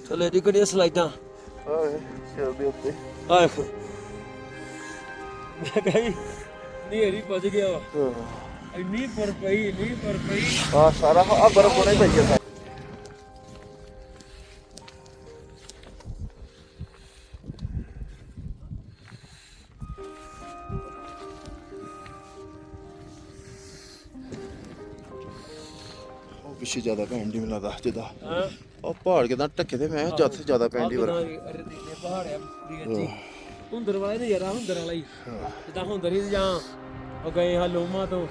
ਥੱਲੇ ਡਿੱਗਣੀਆਂ ਸਲਾਈਡਾਂ ਆਏ ਸਿਰ ਦੇ ਉੱਤੇ ਆਹ ਮੈਂ ਕਹੀ ਨੇਰੀ ਵੱਜ ਗਿਆ ਵਾ ਇੰਨੀ ਪਰ ਪਈ ਆ ਸਾਰਾ ਆ ਬਰਫ ਹੋਣਾ ਹੀ ਪਈ ਜਾਂਦਾ ਪਿੱਛੇ ਜ਼ਿਆਦਾ ਪੈਣ ਦੀ ਮੈਨੂੰ ਲੱਗਦਾ ਜਿੱਦਾਂ ਹਾਂ ਉਹ ਪਹਾੜ ਕਿਦਾਂ ਢੱਕੇ ਤੇ ਮੈਂ ਜ਼ਿਆਦਾ ਪੈਣ ਦੀ ਵਰ ਰਤੀਲੇ ਪਹਾੜ ਆ ਦੀ ਹੁੰਦਰ ਵਾਲੇ ਨੇ ਯਾਰਾ ਹੁੰਦਰ ਵਾਲਾ ਹੀ ਜਿੱਦਾਂ ਹੁੰਦਰ ਹੀ ਜਾਂ ਉਹ ਗਏ ਹਾਂ ਲੋਮਾ ਤੋਂ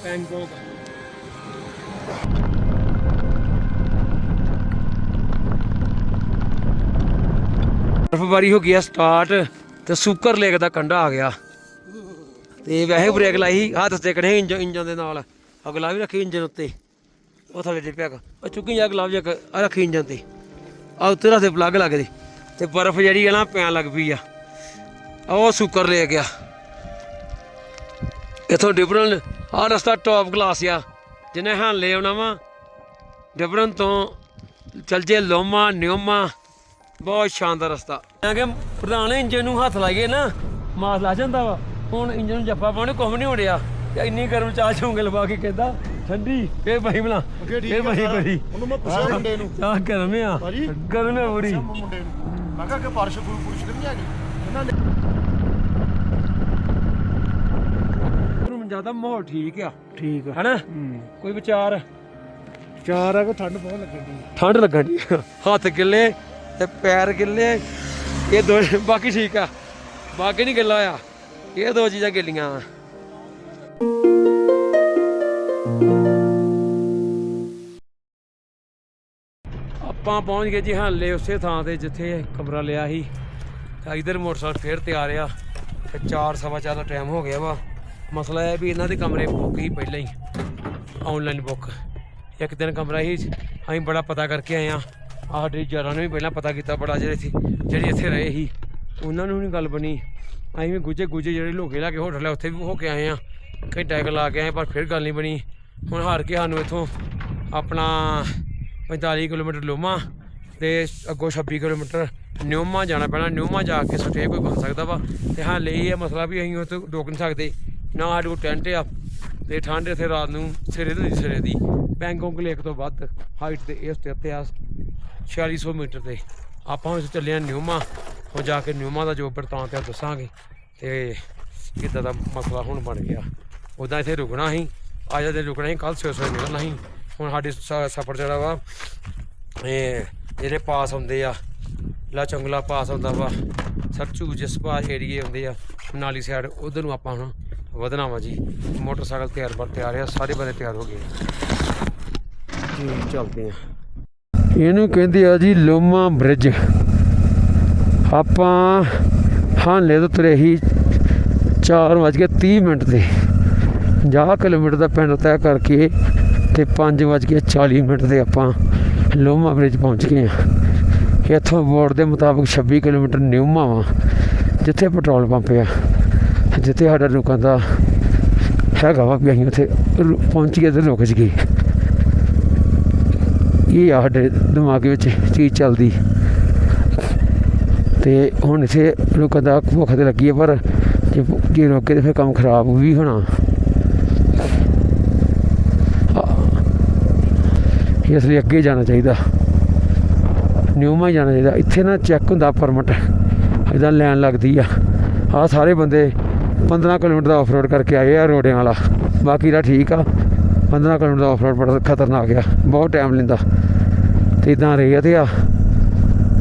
ਪੈਂਗੋਂਗ ਬਰਫਬਾਰੀ ਹੋ ਗਈ ਆ ਸਟਾਰਟ ਤੇ ਸੁੱਕਰ ਲੇਕ ਦਾ ਕੰਢਾ ਆ ਗਿਆ ਤੇ ਵੈਸੇ ਬ੍ਰੇਕ ਲਾਈ ਹੱਥ ਤੇ ਕੜੇ ਇੰਜਨ ਦੇ ਨਾਲ ਅਗਲਾ ਵੀ ਰੱਖੀ ਇੰਜਨ ਉੱਤੇ ਉਹ ਥੱਲੇ ਡਿੱਪਿਆ ਉਹ ਚੁੱਕੀ ਜਾ ਗਲਾਵ ਜਾ ਰੱਖੀ ਇੰਜਨ ਤੇ ਆ ਉੱਤੇ ਰੱਖਦੇ ਪਲੱਗ ਲੱਗਦੇ ਤੇ ਬਰਫ਼ ਜਿਹੜੀ ਆ ਨਾ ਪੈਣ ਲੱਗ ਪਈ ਆ ਉਹ ਸੁੱਕਰ ਲੈ ਗਿਆ ਇੱਥੋਂ ਡਿਬਰਨ ਆਹ ਰਸਤਾ ਟੌਪ ਕਲਾਸ ਆ ਜਿਹਨੇ ਹਾਲੇ ਆਉਣਾ ਵਾ ਡਿਬਰਨ ਤੋਂ ਚੱਲ ਜੇ ਲੋਮਾ ਨਿਓਮਾ ਬਹੁਤ ਸ਼ਾਨਦਾਰ ਰਸਤਾ ਮੈਂ ਕਿ ਪ੍ਰਧਾਨ ਇੰਜਨ ਨੂੰ ਹੱਥ ਲਾਈਏ ਨਾ ਮਾਸ ਲਾ ਜਾਂਦਾ ਵਾ ਹੁਣ ਇੰਜਨ ਨੂੰ ਜੱਫਾ ਪਾਉਣੇ ਕੁਛ ਨਹੀਂ ਹੋ ਰਿਹਾ ਤੇ ਇੰਨੀ ਗਰਮ ਚਾਹ ਝੋਂਗੇ ਲਵਾ ਕੇ ਕਹਿੰਦਾ ਠੰਡੀ ਫੇਰ ਭਾਈ ਬਣਾ ਫੇਰ ਭਾਈ ਕਰੀ ਉਹਨੂੰ ਮੈਂ ਪੁੱਛਿਆ ਮੁੰਡੇ ਨੂੰ ਚਾਹ ਗਰਮ ਆ ਗਰਮ ਆ ਬੜੀ ਮੁੰਡੇ ਨੂੰ ਮੈਂ ਕਿਹਾ ਕਿ ਪੁਰਸ਼ ਤੇ ਨਹੀਂ ਹੈਗੀ ਇਹਨਾਂ ਨੇ ਜ਼ਿਆਦਾ ਮਾਹੌਲ ਠੀਕ ਆ ਹੈਨਾ ਕੋਈ ਵਿਚਾਰ ਆ ਕਿ ਠੰਡ ਬਹੁਤ ਲੱਗਦੀ ਠੰਡ ਲੱਗਣ ਦੀ ਹੱਥ ਗਿੱਲੇ ਤੇ ਪੈਰ ਗਿੱਲੇ ਇਹ ਦੋ ਬਾਕੀ ਠੀਕ ਆ ਬਾਕੀ ਨਹੀਂ ਗਿੱਲਾ ਆ ਇਹ ਦੋ ਚੀਜ਼ਾਂ ਗਿੱਲੀਆਂ ਆ ਆਪਾਂ ਪਹੁੰਚ ਗਏ ਜੀ ਹਾਲੇ ਉਸੇ ਥਾਂ ਤੇ ਜਿੱਥੇ ਕਮਰਾ ਲਿਆ ਸੀ ਤਾਂ ਇਧਰ ਮੋਟਰਸਾਈਕਲ ਫੇਰ ਤਿਆਰ ਆ ਤੇ 4:15 ਦਾ ਟਾਈਮ ਹੋ ਗਿਆ ਵਾ ਮਸਲਾ ਇਹ ਵੀ ਇਹਨਾਂ ਦੇ ਕਮਰੇ ਬੁੱਕ ਹੀ ਪਹਿਲਾਂ ਹੀ ਆਨਲਾਈਨ ਬੁੱਕ ਇੱਕ ਦਿਨ ਕਮਰਾ ਹੀ ਅਸੀਂ ਬੜਾ ਪਤਾ ਕਰਕੇ ਆਏ ਆ ਸਾਡੇ ਯਾਰਾਂ ਨੇ ਵੀ ਪਹਿਲਾਂ ਪਤਾ ਕੀਤਾ ਬੜਾ ਜਿਹੜੇ ਇੱਥੇ ਰਹੇ ਸੀ ਉਹਨਾਂ ਨੂੰ ਨਹੀਂ ਗੱਲ ਬਣੀ ਅਸੀਂ ਵੀ ਗੁੱਜੇ ਜਿਹੜੇ ਲੋਕੇ ਲਾ ਕੇ ਹੋਟਲ ਆ ਉੱਥੇ ਵੀ ਹੋ ਕੇ ਆਏ ਆ ਘੰਟਾ ਇੱਕ ਲਾ ਕੇ ਆਏ ਪਰ ਫਿਰ ਗੱਲ ਨਹੀਂ ਬਣੀ ਹੁਣ ਹਾਰ ਕੇ ਸਾਨੂੰ ਇੱਥੋਂ ਆਪਣਾ 45 ਕਿਲੋਮੀਟਰ ਲੋਮਾ ਤੇ ਅੱਗੋਂ 26 ਕਿਲੋਮੀਟਰ ਨਿਓਮਾ ਜਾਣਾ ਪੈਣਾ ਨਿਓਮਾ ਜਾ ਕੇ ਸਟੇ ਕੋਈ ਬਣ ਸਕਦਾ ਵਾ ਤੇ ਹਾਲੇ ਇਹ ਮਸਲਾ ਵੀ ਅਸੀਂ ਉੱਥੇ ਰੁਕ ਨਹੀਂ ਸਕਦੇ ਨਾ ਸਾਡੇ ਕੋਲ ਟੈਂਟ ਆ ਤੇ ਠੰਡ ਇੱਥੇ ਰਾਤ ਨੂੰ ਸਿਰੇ ਦੀ ਪੈਂਗੋਂਗ ਲੇਕ ਤੋਂ ਵੱਧ ਹਾਈਟ ਤੇ ਇਸ ਤੇ ਆ 4600 ਮੀਟਰ ਤੇ ਆਪਾਂ ਹੁਣ ਚੱਲੇ ਆ ਨਿਓਮਾ ਹੁਣ ਜਾ ਕੇ ਨਿਓਮਾ ਦਾ ਜੋ ਬਰਤਾਂਤ ਆ ਦੱਸਾਂਗੇ ਤੇ ਕਿੱਦਾਂ ਦਾ ਮਸਲਾ ਹੁਣ ਬਣ ਗਿਆ ਉੱਦਾਂ ਇੱਥੇ ਰੁਕਣਾ ਸੀ ਅੱਜ ਦੇ ਰੁਕਣਾ ਸੀ ਕੱਲ੍ਹ ਸਵੇਰੇ ਨਿਕਲਣਾ ਸੀ ਹੁਣ ਸਾਡੇ ਸਫ਼ਰ ਜਿਹੜਾ ਵਾ ਇਹ ਜਿਹੜੇ ਪਾਸ ਹੁੰਦੇ ਆ ਲਾ ਚੰਗਲਾ ਪਾਸ ਹੁੰਦਾ ਵਾ ਸਰਚੂ ਜਸਪਾ ਏਰੀਏ ਹੁੰਦੇ ਆ ਮਨਾਲੀ ਸਾਈਡ ਉਧਰ ਨੂੰ ਆਪਾਂ ਹੁਣ ਵਧਣਾ ਵਾ ਜੀ ਮੋਟਰਸਾਈਕਲ ਤਿਆਰ ਆ ਸਾਰੇ ਬੰਦੇ ਤਿਆਰ ਹੋ ਗਏ ਜੀ ਚੱਲਦੇ ਆ ਇਹਨੂੰ ਕਹਿੰਦੇ ਆ ਜੀ ਲੋਮਾ ਬ੍ਰਿਜ ਆਪਾਂ ਹਾਲੇ ਤੋਂ ਤੁਰੇ ਹੀ 4:30 ਤੇ 50 ਕਿਲੋਮੀਟਰ ਦਾ ਪਿੰਡ ਤੈਅ ਕਰਕੇ ਤੇ 5:40 ਤੇ ਆਪਾਂ ਲੋਮਾ ਬ੍ਰਿਜ ਪਹੁੰਚ ਗਏ ਹਾਂ ਇੱਥੋਂ ਬੋਰਡ ਦੇ ਮੁਤਾਬਕ 26 ਕਿਲੋਮੀਟਰ ਨਿਊਮਾ ਵਾ ਜਿੱਥੇ ਪੈਟਰੋਲ ਪੰਪ ਆ ਜਿੱਥੇ ਸਾਡਾ ਰੁਕਣ ਦਾ ਹੈਗਾ ਵਾ ਵੀ ਅਸੀਂ ਉੱਥੇ ਪਹੁੰਚ ਗਏ ਤੇ ਰੁਕ ਗਏ ਇਹ ਆ ਸਾਡੇ ਦਿਮਾਗ ਵਿੱਚ ਚੀਜ਼ ਚੱਲਦੀ ਤੇ ਹੁਣ ਇੱਥੇ ਰੁਕਣ ਦਾ ਭੁੱਖ ਤੇ ਲੱਗੀ ਹੈ ਪਰ ਜੇ ਰੋਕੇ ਤਾਂ ਫਿਰ ਕੰਮ ਖਰਾਬ ਵੀ ਹੋਣਾ ਇਸ ਲਈ ਅੱਗੇ ਜਾਣਾ ਚਾਹੀਦਾ ਨਿਊਮਾ ਹੀ ਜਾਣਾ ਚਾਹੀਦਾ ਇੱਥੇ ਨਾ ਚੈੱਕ ਹੁੰਦਾ ਪਰਮਿਟ ਇੱਦਾਂ ਲੈਣ ਲੱਗਦੀ ਆ ਆਹ ਸਾਰੇ ਬੰਦੇ 15 ਕਿਲੋਮੀਟਰ ਦਾ ਆਫ ਰੋਡ ਕਰਕੇ ਆਏ ਆ ਰੋਡਿਆਂ ਵਾਲਾ ਬਾਕੀ ਦਾ ਠੀਕ ਆ 15 ਕਿਲੋਮੀਟਰ ਦਾ ਆਫ ਰੋਡ ਬੜਾ ਖਤਰਨਾਕ ਆ ਬਹੁਤ ਟਾਈਮ ਲੈਂਦਾ ਤੇ ਇੱਦਾਂ ਰੇਤ ਆ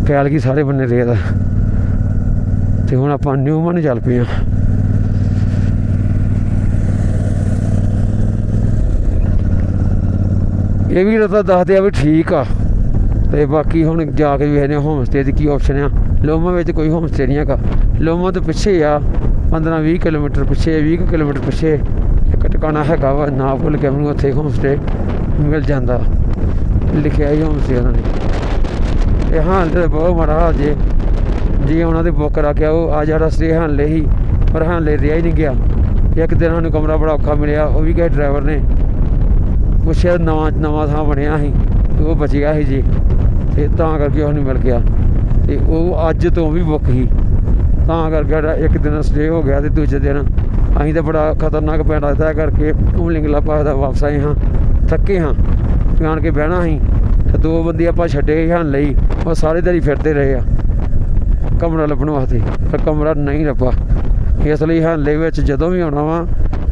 ਫੈਲ ਗਈ ਸਾਰੇ ਬੰਨੇ ਰੇਤ ਤੇ ਹੁਣ ਆਪਾਂ ਨਿਊਮਾ ਨੂੰ ਚੱਲ ਪਏ ਆ ਇਹ ਵੀ ਰਸਤਾ ਦੱਸਦੇ ਆ ਵੀ ਠੀਕ ਆ ਤੇ ਬਾਕੀ ਹੁਣ ਜਾ ਕੇ ਵੇਖਦੇ ਹੋਮ ਸਟੇ ਦੀ ਕੀ ਆਪਸ਼ਨ ਆ ਲੋਮਾ ਵਿੱਚ ਕੋਈ ਹੋਮ ਸਟੇ ਨਹੀਂ ਹੈਗਾ ਲੋਮਾ ਤੋਂ ਪਿੱਛੇ ਆ 15-20 ਕਿਲੋਮੀਟਰ ਪਿੱਛੇ 20 ਕਿਲੋਮੀਟਰ ਪਿੱਛੇ ਇੱਕ ਟਿਕਾਣਾ ਹੈਗਾ ਵਾ ਨਾ ਭੁੱਲ ਕੇ ਮੈਨੂੰ ਉੱਥੇ ਹੋਮ ਸਟੇ ਮਿਲ ਜਾਂਦਾ ਲਿਖਿਆ ਹੀ ਹੋਮ ਸਟੇ ਉਹਨਾਂ ਨੇ ਇਹ ਹਾਲ ਤਾਂ ਬਹੁਤ ਮਾੜਾ ਹਾਲ ਜੇ ਉਹਨਾਂ ਦੇ ਬੁੱਕ ਕਰਾ ਕੇ ਉਹ ਆ ਜਿਹੜਾ ਸਟੇ ਹਾਲੇ ਹੀ ਪਰ ਹਾਲੇ ਰਿਹਾ ਹੀ ਨਹੀਂ ਗਿਆ ਇੱਕ ਦਿਨ ਸਾਨੂੰ ਕਮਰਾ ਬੜਾ ਔਖਾ ਮਿਲਿਆ ਉਹ ਵੀ ਕਿਸੇ ਡਰਾਈਵਰ ਨੇ ਪੁੱਛਿਆ ਨਵਾਂ ਥਾਂ ਬਣਿਆ ਸੀ ਉਹ ਬਚ ਗਿਆ ਸੀ ਜੀ ਤੇ ਤਾਂ ਕਰਕੇ ਉਹ ਨਹੀਂ ਮਿਲ ਗਿਆ। ਤੇ ਉਹ ਅੱਜ ਤੋਂ ਵੀ ਬੁੱਕ ਸੀ, ਤਾਂ ਕਰਕੇ ਸਾਡਾ ਇੱਕ ਦਿਨ ਸਟੇ ਹੋ ਗਿਆ। ਤੇ ਦੂਜੇ ਦਿਨ ਅਸੀਂ ਤਾਂ ਬੜਾ ਖਤਰਨਾਕ ਪਿੰਡ ਤੈਅ ਕਰਕੇ ਉਮਲਿੰਗਲਾ ਪਾਸ ਦਾ ਵਾਪਸ ਆਏ ਹਾਂ, ਥੱਕੇ ਹਾਂ। ਆਣ ਕੇ ਬਹਿਣਾ ਸੀ ਤੇ 2 ਬੰਦੇ ਆਪਾਂ ਛੱਡੇ ਹਨ ਲਈ, ਉਹ ਸਾਰੇ ਦਿਨ ਫਿਰਦੇ ਰਹੇ ਆ ਕਮਰਾ ਲੱਭਣ ਵਾਸਤੇ, ਪਰ ਕਮਰਾ ਨਹੀਂ ਲੱਭਾ। ਇਸ ਲਈ ਹਾਲੇ ਵਿੱਚ ਜਦੋਂ ਵੀ ਆਉਣਾ ਵਾ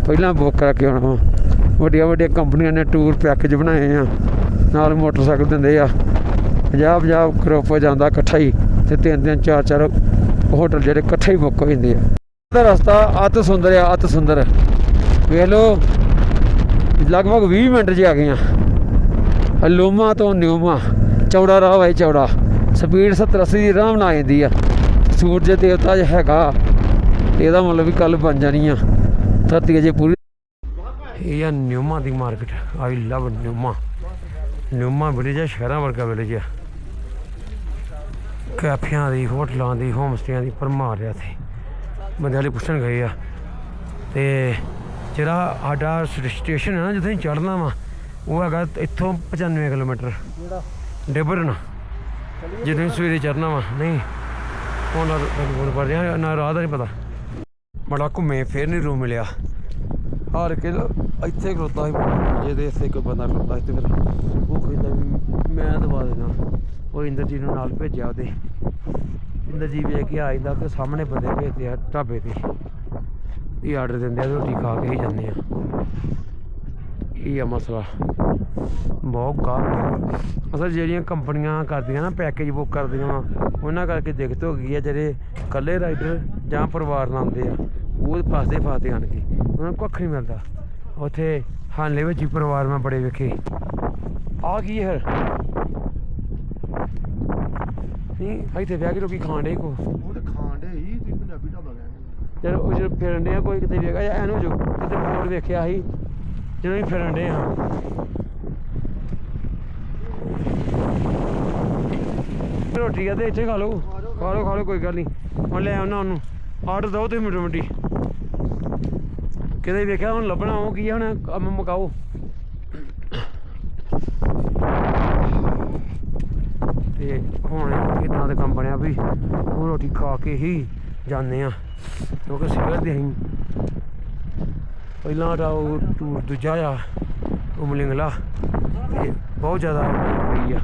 ਪਹਿਲਾਂ ਬੁੱਕ ਕਰਕੇ ਆਉਣਾ ਵਾ। ਵੱਡੀਆਂ ਵੱਡੀਆਂ ਕੰਪਨੀਆਂ ਨੇ ਟੂਰ ਪੈਕੇਜ ਬਣਾਏ ਆ, ਨਾਲ ਮੋਟਰਸਾਈਕਲ ਦਿੰਦੇ ਆ, 50-50 ਗਰੁੱਪ ਜਾਂਦਾ ਇਕੱਠਾ ਹੀ, ਤੇ 3-3 4-4 ਹੋਟਲ ਜਿਹੜੇ ਇਕੱਠੇ ਹੀ ਬੁੱਕ ਹੋ ਜਾਂਦੇ ਆ। ਇਹਦਾ ਰਸਤਾ ਅਤ ਸੁੰਦਰ ਆ, ਅਤ ਸੁੰਦਰ। ਵੇਖ ਲਓ ਲਗਭਗ 20 ਮਿੰਟ 'ਚ ਆ ਗਏ ਆ ਲੋਮਾ ਤੋਂ ਨਿਊਮਾ। ਚੌੜਾ ਰਾਹ ਹੈ, ਚੌੜਾ, ਸਪੀਡ 70-80 ਦੀ ਆਰਾਮ ਨਾਲ ਆ ਜਾਂਦੀ ਆ। ਸੂਰਜ ਦੇਵਤਾ ਜ ਹੈਗਾ ਤੇ ਇਹਦਾ ਮਤਲਬ ਵੀ ਕੱਲ ਬਣ ਜਾਣੀ ਆ ਧਰਤੀ ਅਜੇ ਪੂਰੀ। ਇਹ ਆ ਨਿਊਮਾ ਦੀ ਮਾਰਕੀਟ। ਆਈ ਲਵ ਨਿਊਮਾ। ਨਿਊਮਾ ਵਿਲੇਜ ਆ, ਸ਼ਹਿਰਾਂ ਵਰਗਾ ਵਿਲੇਜ ਆ। ਕੈਫਿਆਂ ਦੀ, ਹੋਟਲਾਂ ਦੀ, ਹੋਮ ਸਟੇਆਂ ਦੀ ਭਰਮਾਰ ਆ ਇੱਥੇ। ਬੰਦੇ ਵਾਲੇ ਪੁੱਛਣ ਗਏ ਆ। ਤੇ ਜਿਹੜਾ ਸਾਡਾ ਸਟੇਸ਼ਨ ਹੈ ਨਾ ਜਿੱਥੇ ਚੜ੍ਹਨਾ ਵਾ, ਉਹ ਹੈਗਾ ਇੱਥੋਂ 95 ਕਿਲੋਮੀਟਰ ਡਿਬਰਨ। ਜਦੋਂ ਸਵੇਰੇ ਚੜ੍ਹਨਾ ਵਾ, ਨਹੀਂ ਹੁਣ ਪੜ ਰਿਹਾ ਨਾ, ਰਾਹ ਦਾ ਨਹੀਂ ਪਤਾ। ਬੜਾ ਘੁੰਮੇ ਫਿਰ ਨਹੀਂ ਰੂਮ ਮਿਲਿਆ। ਹਾਰ ਕੇ ਇੱਥੇ ਖਲੋਤਾ ਸੀ, ਜਿਹਦੇ ਇੱਥੇ ਕੋਈ ਬੰਦਾ ਖਲੋਤਾ ਸੀ, ਤੇ ਫਿਰ ਉਹ ਕਹਿੰਦਾ ਵੀ ਮੈਂ ਦਵਾ ਦੇਣਾ। ਉਹ ਇੰਦਰਜੀਤ ਨੂੰ ਨਾਲ ਭੇਜਿਆ ਉਹਦੇ। ਇੰਦਰਜੀਤ ਵੇਖ ਕੇ ਆ ਜਾਂਦਾ, ਤੇ ਸਾਹਮਣੇ ਬੰਦੇ ਭੇਜਦੇ ਆ ਢਾਬੇ 'ਤੇ। ਇਹ ਆਰਡਰ ਦਿੰਦੇ ਆ, ਰੋਟੀ ਖਾ ਕੇ ਹੀ ਜਾਂਦੇ ਆ। ਇਹ ਆ ਮਸਲਾ। ਬਹੁਤ ਗਾਹਕ ਅਸਲ ਜਿਹੜੀਆਂ ਕੰਪਨੀਆਂ ਕਰਦੀਆਂ ਨਾ, ਪੈਕੇਜ ਬੁੱਕ ਕਰਦੀਆਂ ਵਾ, ਉਹਨਾਂ ਕਰਕੇ ਦਿੱਕਤ ਹੋ ਗਈ ਆ। ਜਿਹੜੇ ਇਕੱਲੇ ਰਾਈਡਰ ਜਾਂ ਪਰਿਵਾਰ ਨਾਲ ਆਉਂਦੇ ਆ, ਉਹ ਫਸਦੇ ਆਣ ਕੇ, ਉਹਨਾਂ ਨੂੰ ਕੱਖ ਨਹੀਂ ਮਿਲਦਾ। ਉੱਥੇ ਹਾਲੇ ਵਿੱਚ ਹੀ ਪਰਿਵਾਰ ਮੈਂ ਬੜੇ ਵੇਖੇ। ਆ ਕੀ ਹੈ ਨਹੀਂ ਇੱਥੇ ਵਿਆਹ ਕੇ ਲੋਕੀ ਖਾਣ ਡੇ ਕੋ, ਉਹ ਤੇ ਖਾਣ ਡੇ ਹੀ, ਤੁਸੀਂ ਪੰਜਾਬੀ ਢਾਬਾ ਕਹਿੰਦੇ। ਜਦੋਂ ਉਹ ਜਦੋਂ ਫਿਰਨ ਡੇ ਆ, ਕੋਈ ਕਿਤੇ ਵੇਖਿਆ ਜਾਂ ਐਨ ਹੋ ਜਾਓ। ਕਿਤੇ ਬੋਰਡ ਵੇਖਿਆ ਸੀ ਜਦੋਂ ਅਸੀਂ ਫਿਰਨ ਡੇ ਹਾਂ। ਰੋਟੀ ਆ ਤੇ ਇੱਥੇ ਖਾ ਲਓ, ਖਾ ਲਓ ਕੋਈ ਗੱਲ ਨਹੀਂ। ਹੁਣ ਲੈ ਆਉਣਾ ਉਹਨੂੰ, ਆਰਡਰ ਦਿਓ ਤੁਸੀਂ ਮਿੰਟੋ ਮਿੰਟੀ। ਕਿਤੇ ਵੇਖਿਆ ਹੁਣ ਲੱਭਣਾ ਉਹ ਕੀ ਆ, ਹੁਣ ਕੰਮ ਮੁਕਾਓ। ਤੇ ਹੁਣ ਇੱਦਾਂ ਦਾ ਕੰਮ ਬਣਿਆ ਵੀ ਹੁਣ ਰੋਟੀ ਖਾ ਕੇ ਹੀ ਜਾਂਦੇ ਆ, ਕਿਉਂਕਿ ਸਵੇਰ ਦੇ ਅਸੀਂ ਪਹਿਲਾਂ ਸਾਡਾ ਉਹ ਟੂਰ ਦੂਜਾ ਆ ਉਮਲਿੰਗਲਾ, ਤੇ ਬਹੁਤ ਜ਼ਿਆਦਾ ਹੋਈ ਆ।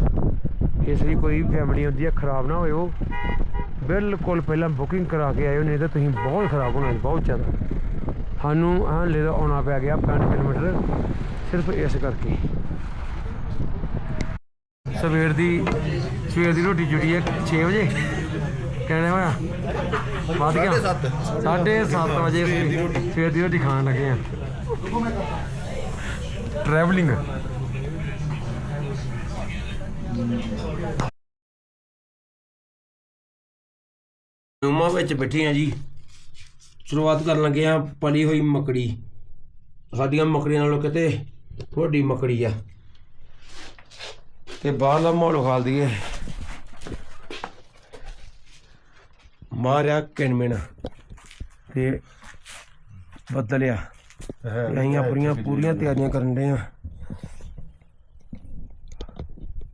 ਇਸ ਲਈ ਕੋਈ ਫੈਮਿਲੀ ਹੁੰਦੀ ਆ ਖਰਾਬ ਨਾ ਹੋਏ, ਉਹ ਬਿਲਕੁਲ ਪਹਿਲਾਂ ਬੁਕਿੰਗ ਕਰਾ ਕੇ ਆਇਓ, ਨਹੀਂ ਤਾਂ ਤੁਸੀਂ ਬਹੁਤ ਖਰਾਬ ਹੋਣਾ, ਬਹੁਤ ਜ਼ਿਆਦਾ। ਸਾਨੂੰ ਹਾਲੇ ਦਾ ਆਉਣਾ ਪੈ ਗਿਆ 5 ਕਿਲੋਮੀਟਰ ਸਿਰਫ ਇਸ ਕਰਕੇ। ਸਵੇਰ ਦੀ ਰੋਟੀ ਜੁੜੀ ਹੈ 6 ਵਜੇ, ਕਹਿਣਾ ਹੋਇਆ ਵੱਧ ਗਿਆ 7:30 ਵਜੇ ਸਵੇਰ ਦੀ ਰੋਟੀ ਖਾਣ ਲੱਗੇ ਆ। ਟਰੈਵਲਿੰਗ ਨਿਊਮਾ ਵਿੱਚ ਬੈਠੇ ਆ ਜੀ। ਸ਼ੁਰੂਆਤ ਕਰਨ ਲੱਗੇ ਆ ਪਲੀ ਹੋਈ ਮੱਕੜੀ। ਸਾਡੀਆਂ ਮੱਕੜੀਆਂ ਨਾਲੋਂ ਕਿਤੇ ਵੱਡੀ ਮੱਕੜੀ ਆ। ਤੇ ਬਾਹਰਲਾ ਮਾਹੌਲ ਖਾਲ ਦਈਏ। ਮਾਰਿਆ ਕਿਣਮਿਣ ਤੇ ਬਦਲਿਆ। ਅਸੀਂ ਆਪਣੀਆਂ ਪੂਰੀਆਂ ਤਿਆਰੀਆਂ ਕਰਨ ਦੇ ਆ।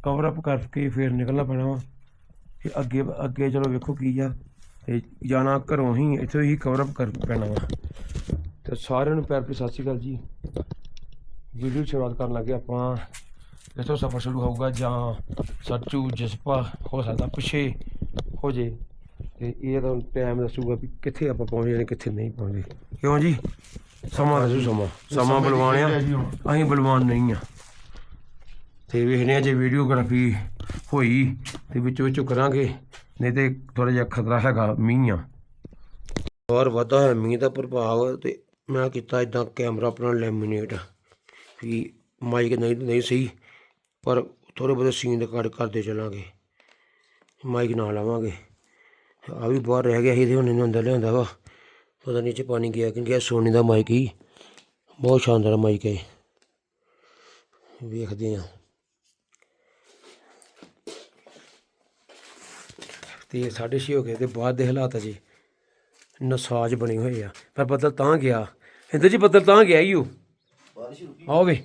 ਕਵਰ ਅਪ ਕਰਕੇ ਫਿਰ ਨਿਕਲਣਾ ਪੈਣਾ ਵਾ। ਫਿਰ ਅੱਗੇ ਚਲੋ ਵੇਖੋ ਕੀ ਆ। ਤੇ ਜਾਣਾ ਘਰੋਂ ਹੀ, ਇੱਥੋਂ ਹੀ ਕਵਰ ਅਪ ਕਰ ਪੈਣਾ ਵਾ। ਤੇ ਸਾਰਿਆਂ ਨੂੰ ਪਿਆਰ ਭਰੀ ਸਤਿ ਸ਼੍ਰੀ ਅਕਾਲ ਜੀ। ਵੀਡੀਓ ਸ਼ੁਰੂਆਤ ਕਰਨ ਲੱਗੇ ਆਪਾਂ। ਇੱਥੋਂ ਸਫ਼ਰ ਸ਼ੁਰੂ ਹੋਊਗਾ, ਜਾਂ ਸੱਚੂ ਜਸਪਾ ਹੋ ਸਕਦਾ ਪਿੱਛੇ ਹੋ ਜੇ, ਤੇ ਇਹ ਤਾਂ ਟਾਈਮ ਦੱਸੂਗਾ ਵੀ ਕਿੱਥੇ ਆਪਾਂ ਪਹੁੰਚ ਜਾਣੇ, ਕਿੱਥੇ ਨਹੀਂ ਪਹੁੰਚਦੇ। ਕਿਉਂ ਜੀ? ਸਮਾਂ ਦੱਸੂ। ਸਮਾਂ ਬਲਵਾਨ ਆ, ਅਸੀਂ ਬਲਵਾਨ ਨਹੀਂ ਆ। ਤੇ ਵੇਖਦੇ ਹਾਂ ਜੇ ਵੀਡੀਓਗ੍ਰਾਫੀ ਹੋਈ ਤੇ ਵਿੱਚੋਂ ਕਰਾਂਗੇ, ਨਹੀਂ ਤੇ ਥੋੜ੍ਹਾ ਜਿਹਾ ਖਤਰਾ ਹੈਗਾ ਮੀਂਹ ਆ। ਔਰ ਵਾਧਾ ਹੈ ਮੀਂਹ ਦਾ ਪ੍ਰਭਾਵ। ਤੇ ਮੈਂ ਕੀਤਾ ਇੱਦਾਂ ਕੈਮਰਾ ਆਪਣਾ ਲੈਮੀਨੇਟ ਵੀ ਮਾਈਕ ਨਹੀਂ ਸਹੀ, ਪਰ ਥੋੜ੍ਹੇ ਬਹੁਤੇ ਸੀਨ ਰਿਕਾਰਡ ਕਰਦੇ ਚੱਲਾਂਗੇ। ਮਾਈਕ ਨਾਲ ਲਾਵਾਂਗੇ। ਆ ਵੀ ਬਾਹਰ ਰਹਿ ਗਿਆ ਸੀ ਤੇ ਹੁਣ ਇਹਨੂੰ ਅੰਦਰ ਲਿਆਂਦਾ ਵਾ। ਪਤਾ ਨਹੀਂ 'ਚ ਪਾਣੀ ਗਿਆ ਕਿ ਗਿਆ। ਸੋਨੀ ਦਾ ਮਾਈਕ ਹੀ ਬਹੁਤ ਸ਼ਾਨਦਾਰ ਮਾਈਕ ਹੈ। ਵੇਖਦੇ ਹਾਂ। ਤੇ 6:30 ਹੋ ਗਏ ਤੇ ਬਾਅਦ ਦੇ ਹਾਲਾਤ ਅਜੇ ਨਸਾਜ ਬਣੇ ਹੋਏ ਆ। ਪਰ ਬੱਦਲ ਤਾਂ ਗਿਆ ਇੰਦਰ ਜੀ, ਬੱਦਲ ਤਾਂ ਗਿਆ ਹੀ ਉਹ। ਆਓਗੇ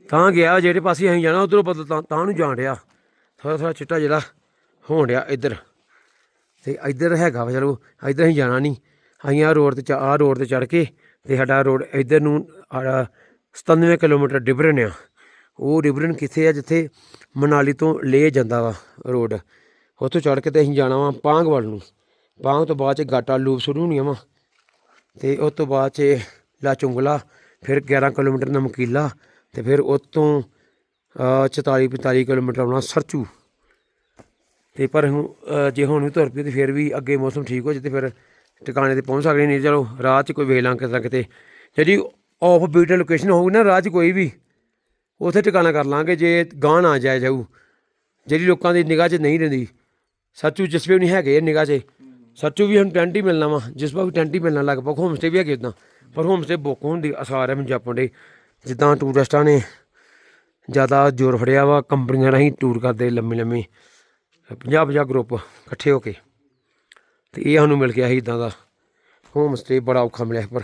ਤਾਂ ਗਿਆ ਜਿਹੜੇ ਪਾਸੇ ਅਸੀਂ ਜਾਣਾ ਉਧਰੋਂ ਪਤਾ ਤਾਂ ਨੂੰ ਜਾਣ ਰਿਹਾ ਥੋੜ੍ਹਾ ਥੋੜ੍ਹਾ ਚਿੱਟਾ ਜਿਹੜਾ ਹੋਣ ਡਿਆ ਇੱਧਰ। ਅਤੇ ਇੱਧਰ ਹੈਗਾ ਵਾ ਚਲੋ ਇੱਧਰ ਅਸੀਂ ਜਾਣਾ ਨਹੀਂ। ਅਸੀਂ ਆਹ ਰੋਡ 'ਤੇ ਆਹ ਰੋਡ 'ਤੇ ਚੜ੍ਹ ਕੇ ਅਤੇ ਸਾਡਾ ਰੋਡ ਇੱਧਰ ਨੂੰ 97 ਕਿਲੋਮੀਟਰ ਡਿਬਰਨ ਆ। ਉਹ ਡਿਬਰਨ ਕਿੱਥੇ ਆ ਜਿੱਥੇ ਮਨਾਲੀ ਤੋਂ ਲੇਹ ਜਾਂਦਾ ਵਾ ਰੋਡ। ਉੱਥੋਂ ਚੜ੍ਹ ਕੇ ਅਤੇ ਅਸੀਂ ਜਾਣਾ ਵਾ ਪਾਂਗ ਵੱਲ ਨੂੰ। ਪਾਂਗ ਤੋਂ ਬਾਅਦ 'ਚ ਗਾਟਾ ਲੂਪ ਸ਼ੁਰੂ ਹੋਣੀਆਂ ਵਾ ਅਤੇ ਉਸ ਤੋਂ ਬਾਅਦ 'ਚ ਲਾਚੁੰਗਲਾ, ਫਿਰ 11 ਕਿਲੋਮੀਟਰ ਨਮਕੀਲਾ ਅਤੇ ਫਿਰ ਉੱਤੋਂ 44-45 ਕਿਲੋਮੀਟਰ ਆਉਣਾ ਸਰਚੂ। ਅਤੇ ਪਰ ਹੁਣ ਜੇ ਹੁਣ ਵੀ ਤੁਰ ਪਈ ਤਾਂ ਫਿਰ ਵੀ ਅੱਗੇ ਮੌਸਮ ਠੀਕ ਹੋ ਜਾਏ ਅਤੇ ਫਿਰ ਟਿਕਾਣੇ 'ਤੇ ਪਹੁੰਚ ਸਕਦੇ। ਨਹੀਂ ਚਲੋ ਰਾਹ 'ਚ ਕੋਈ ਵੇਖ ਲਾਂ ਕਿਤੇ ਕਿਤੇ ਜਿਹੜੀ ਆਫ ਬੀਟ ਲੋਕੇਸ਼ਨ ਹੋਊਗੀ ਨਾ ਰਾਹ 'ਚ ਕੋਈ ਵੀ ਉੱਥੇ ਟਿਕਾਣਾ ਕਰ ਲਾਂਗੇ ਜੇ ਗਾਂਹ ਨਾ ਜਾਇਆ ਜਾਊ ਜਿਹੜੀ ਲੋਕਾਂ ਦੀ ਨਿਗਾਹ 'ਚ ਨਹੀਂ ਰਹਿੰਦੀ। ਸਰਚੂ ਜਿਸਪੇ ਵੀ ਨਹੀਂ ਹੈਗੇ ਨਿਗਾਹ 'ਚ। ਸਰਚੂ ਵੀ ਹੁਣ ਟੈਂਟ ਹੀ ਮਿਲਣਾ ਵਾ, ਜਿਸਪਾ ਵੀ ਟੈਂਟ ਹੀ ਮਿਲਣਾ ਲਗਭਗ। ਹੋਮ ਸਟੇ ਵੀ ਹੈਗੇ ਉੱਦਾਂ ਪਰ ਹੋਮ ਸਟੇ ਬੁੱਕ ਹੋਣ ਦੀ ਆਸਾਰ ਹੈ ਪੰਜਾਬ ਦੇ। ਜਿੱਦਾਂ ਟੂਰਿਸਟਾਂ ਨੇ ਜ਼ਿਆਦਾ ਜ਼ੋਰ ਫੜਿਆ ਵਾ ਕੰਪਨੀਆਂ ਰਾਹੀਂ ਟੂਰ ਕਰਦੇ ਲੰਮੇ 50-50 ਗਰੁੱਪ ਇਕੱਠੇ ਹੋ ਕੇ। ਅਤੇ ਇਹ ਸਾਨੂੰ ਮਿਲ ਗਿਆ ਸੀ ਇੱਦਾਂ ਦਾ ਹੋਮ ਸਟੇ। ਬੜਾ ਔਖਾ ਮਿਲਿਆ ਪਰ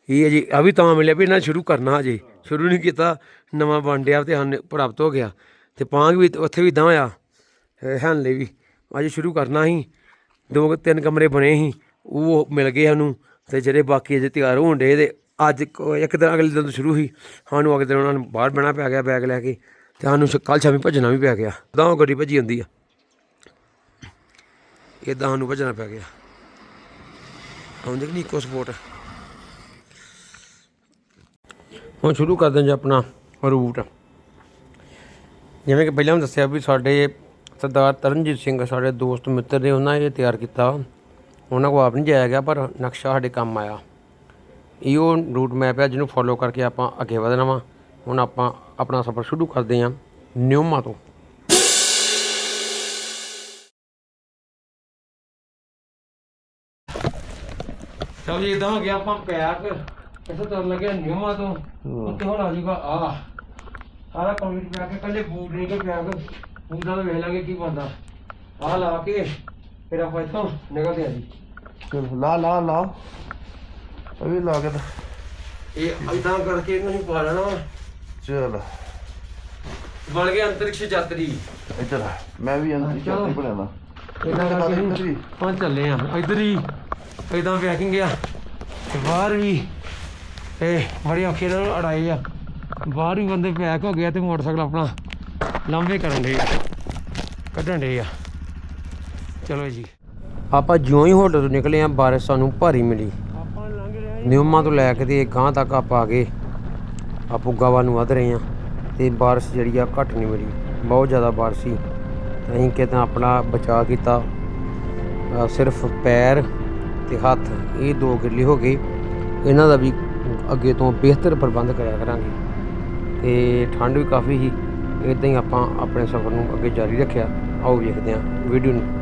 ਇਹ ਅਜੇ ਆ ਵੀ ਤਾਂ ਮਿਲਿਆ ਵੀ ਇਹਨਾਂ ਸ਼ੁਰੂ ਕਰਨਾ, ਅਜੇ ਸ਼ੁਰੂ ਨਹੀਂ ਕੀਤਾ, ਨਵਾਂ ਬਣ ਡਿਆ ਅਤੇ ਸਾਨੂੰ ਪ੍ਰਾਪਤ ਹੋ ਗਿਆ। ਅਤੇ ਪਾਂਗ ਵੀ ਉੱਥੇ ਵੀ ਇੱਦਾਂ ਹੋਇਆ ਹੈਨਲੇ ਵੀ ਅਜੇ ਸ਼ੁਰੂ ਕਰਨਾ ਸੀ। 2-3 ਕਮਰੇ ਬਣੇ ਸੀ ਉਹ ਮਿਲ ਗਏ ਸਾਨੂੰ ਅਤੇ ਜਿਹੜੇ ਬਾਕੀ ਅਜੇ ਤਿਆਰ ਹੋਣ ਡੇ। ਅਤੇ ਅੱਜ ਇੱਕ ਦਿਨ ਅਗਲੇ ਦਿਨ ਤੋਂ ਸ਼ੁਰੂ ਸੀ ਸਾਨੂੰ ਅਗਲੇ ਦਿਨ ਉਹਨਾਂ ਨੂੰ ਬਾਹਰ ਬਹਿਣਾ ਪੈ ਗਿਆ ਬੈਗ ਲੈ ਕੇ ਅਤੇ ਸਾਨੂੰ ਕੱਲ੍ਹ ਸ਼ਾਮੀ ਭੱਜਣਾ ਵੀ ਪੈ ਗਿਆ। ਇੱਦਾਂ ਉਹ ਗੱਡੀ ਭੱਜੀ ਜਾਂਦੀ ਆ, ਇੱਦਾਂ ਸਾਨੂੰ ਭੱਜਣਾ ਪੈ ਗਿਆ। ਆਉਂਦੇ ਕਿ ਨਹੀਂ ਇੱਕੋ ਸਪੋਰਟ। ਹੁਣ ਸ਼ੁਰੂ ਕਰਦੇ ਜੀ ਆਪਣਾ ਰੂਟ। ਜਿਵੇਂ ਕਿ ਪਹਿਲਾਂ ਮੈਂ ਦੱਸਿਆ ਵੀ ਸਾਡੇ ਸਰਦਾਰ ਤਰਨਜੀਤ ਸਿੰਘ ਸਾਡੇ ਦੋਸਤ ਮਿੱਤਰ ਨੇ ਉਹਨਾਂ ਇਹ ਤਿਆਰ ਕੀਤਾ। ਉਹਨਾਂ ਕੋਲ ਆਪ ਨਹੀਂ ਜਾਇਆ ਗਿਆ ਪਰ ਨਕਸ਼ਾ ਸਾਡੇ ਕੰਮ ਆਇਆ। ਇਹ ਉਹ ਰੂਟ ਮੈਪ ਹੈ ਜਿਹਨੂੰ ਫੋਲੋ ਕਰਕੇ ਆਪਾਂ ਅੱਗੇ ਵਧਣਾ ਵਾ। ਹੁਣ ਆਪਾਂ ਆਪਣਾ ਸਫ਼ਰ ਸ਼ੁਰੂ ਕਰਦੇ ਹਾਂ ਨਿਊਮਾ ਤੋਂ। ਚਲੋ ਜੀ ਇੱਦਾਂ ਹੋ ਗਿਆ ਆਪਾਂ ਪੈਕ ਇੱਥੇ ਤੁਰਨ ਲੱਗੇ ਨਿਊਮਾ ਤੋਂ। ਉੱਥੇ ਹੁਣ ਆ ਜੂਗਾ ਸਾਰਾ ਕੰਪਲੀਟ ਪਿਆ ਕੇ ਇਕੱਲੇ ਬੂਟ ਨਹੀਂ ਕਿ ਪਿਆ ਕੇ ਬੂਟਾਂ ਤੋਂ ਵੇਖ ਲਾਂਗੇ ਕੀ ਬਣਦਾ। ਆਹ ਲਾ ਕੇ ਫਿਰ ਆਪਾਂ ਇੱਥੋਂ ਨਿਕਲਦੇ ਹਾਂ ਜੀ। ਲਾ ਅਭੀ ਲਾ ਕੇ ਇਹ ਇੱਦਾਂ ਕਰਕੇ ਇਹਨੂੰ ਅਸੀਂ ਪਾ ਲੈਣਾ ਵਾ। ਚਲ ਬਣ ਗਿਆ ਅੰਤਰਿਕਸ਼ ਯਾਤਰੀ। ਇੱਧਰ ਮੈਂ ਵੀ ਅੰਤਰਿਕਸ਼ ਯਾਤਰੀ ਬਣਿਆ ਨਾ। ਇੱਦਾਂ ਕਰਕੇ ਆਪਾਂ ਚੱਲੇ ਹਾਂ ਇੱਧਰ ਹੀ। ਇੱਦਾਂ ਪੈਕਿੰਗ ਆ ਅਤੇ ਬਾਹਰ ਵੀ ਇਹ ਬੜੀ ਔਖੇ ਨਾਲ ਅੜਾਏ ਆ। ਬਾਹਰ ਵੀ ਬੰਦੇ ਪੈਕ ਹੋ ਗਏ ਅਤੇ ਮੋਟਰਸਾਈਕਲ ਆਪਣਾ ਲਾਂਭੇ ਕਰਨ ਡੇ ਕੱਢਣ ਡੇ ਆ। ਚਲੋ ਜੀ ਆਪਾਂ ਜਿਉਂ ਹੀ ਹੋਟਲ ਤੋਂ ਨਿਕਲੇ ਹਾਂ ਬਾਰਿਸ਼ ਸਾਨੂੰ ਭਾਰੀ ਮਿਲੀ। ਨਿਊਮਾ ਤੋਂ ਲੈ ਕੇ ਤੇ ਗਾਂਹ ਤੱਕ ਆਪਾਂ ਆ ਗਏ ਆ ਪੁੱਗਾ ਵੱਲ ਨੂੰ ਵੱਧ ਰਹੇ ਹਾਂ ਅਤੇ ਬਾਰਿਸ਼ ਜਿਹੜੀ ਆ ਘੱਟ ਨਹੀਂ ਮਿਲੀ, ਬਹੁਤ ਜ਼ਿਆਦਾ ਬਾਰਿਸ਼ ਸੀ। ਅਸੀਂ ਕਿਤੇ ਆਪਣਾ ਬਚਾਅ ਕੀਤਾ। ਸਿਰਫ ਪੈਰ ਅਤੇ ਹੱਥ ਇਹ 2 ਗਿੱਲੇ ਹੋ ਗਏ। ਇਹਨਾਂ ਦਾ ਵੀ ਅੱਗੇ ਤੋਂ ਬਿਹਤਰ ਪ੍ਰਬੰਧ ਕਰਿਆ ਕਰਾਂਗੇ। ਅਤੇ ਠੰਡ ਵੀ ਕਾਫੀ ਸੀ। ਇੱਦਾਂ ਹੀ ਆਪਾਂ ਆਪਣੇ ਸਫ਼ਰ ਨੂੰ ਅੱਗੇ ਜਾਰੀ ਰੱਖਿਆ। ਆਓ ਵੇਖਦੇ ਹਾਂ ਵੀਡੀਓ ਨੂੰ।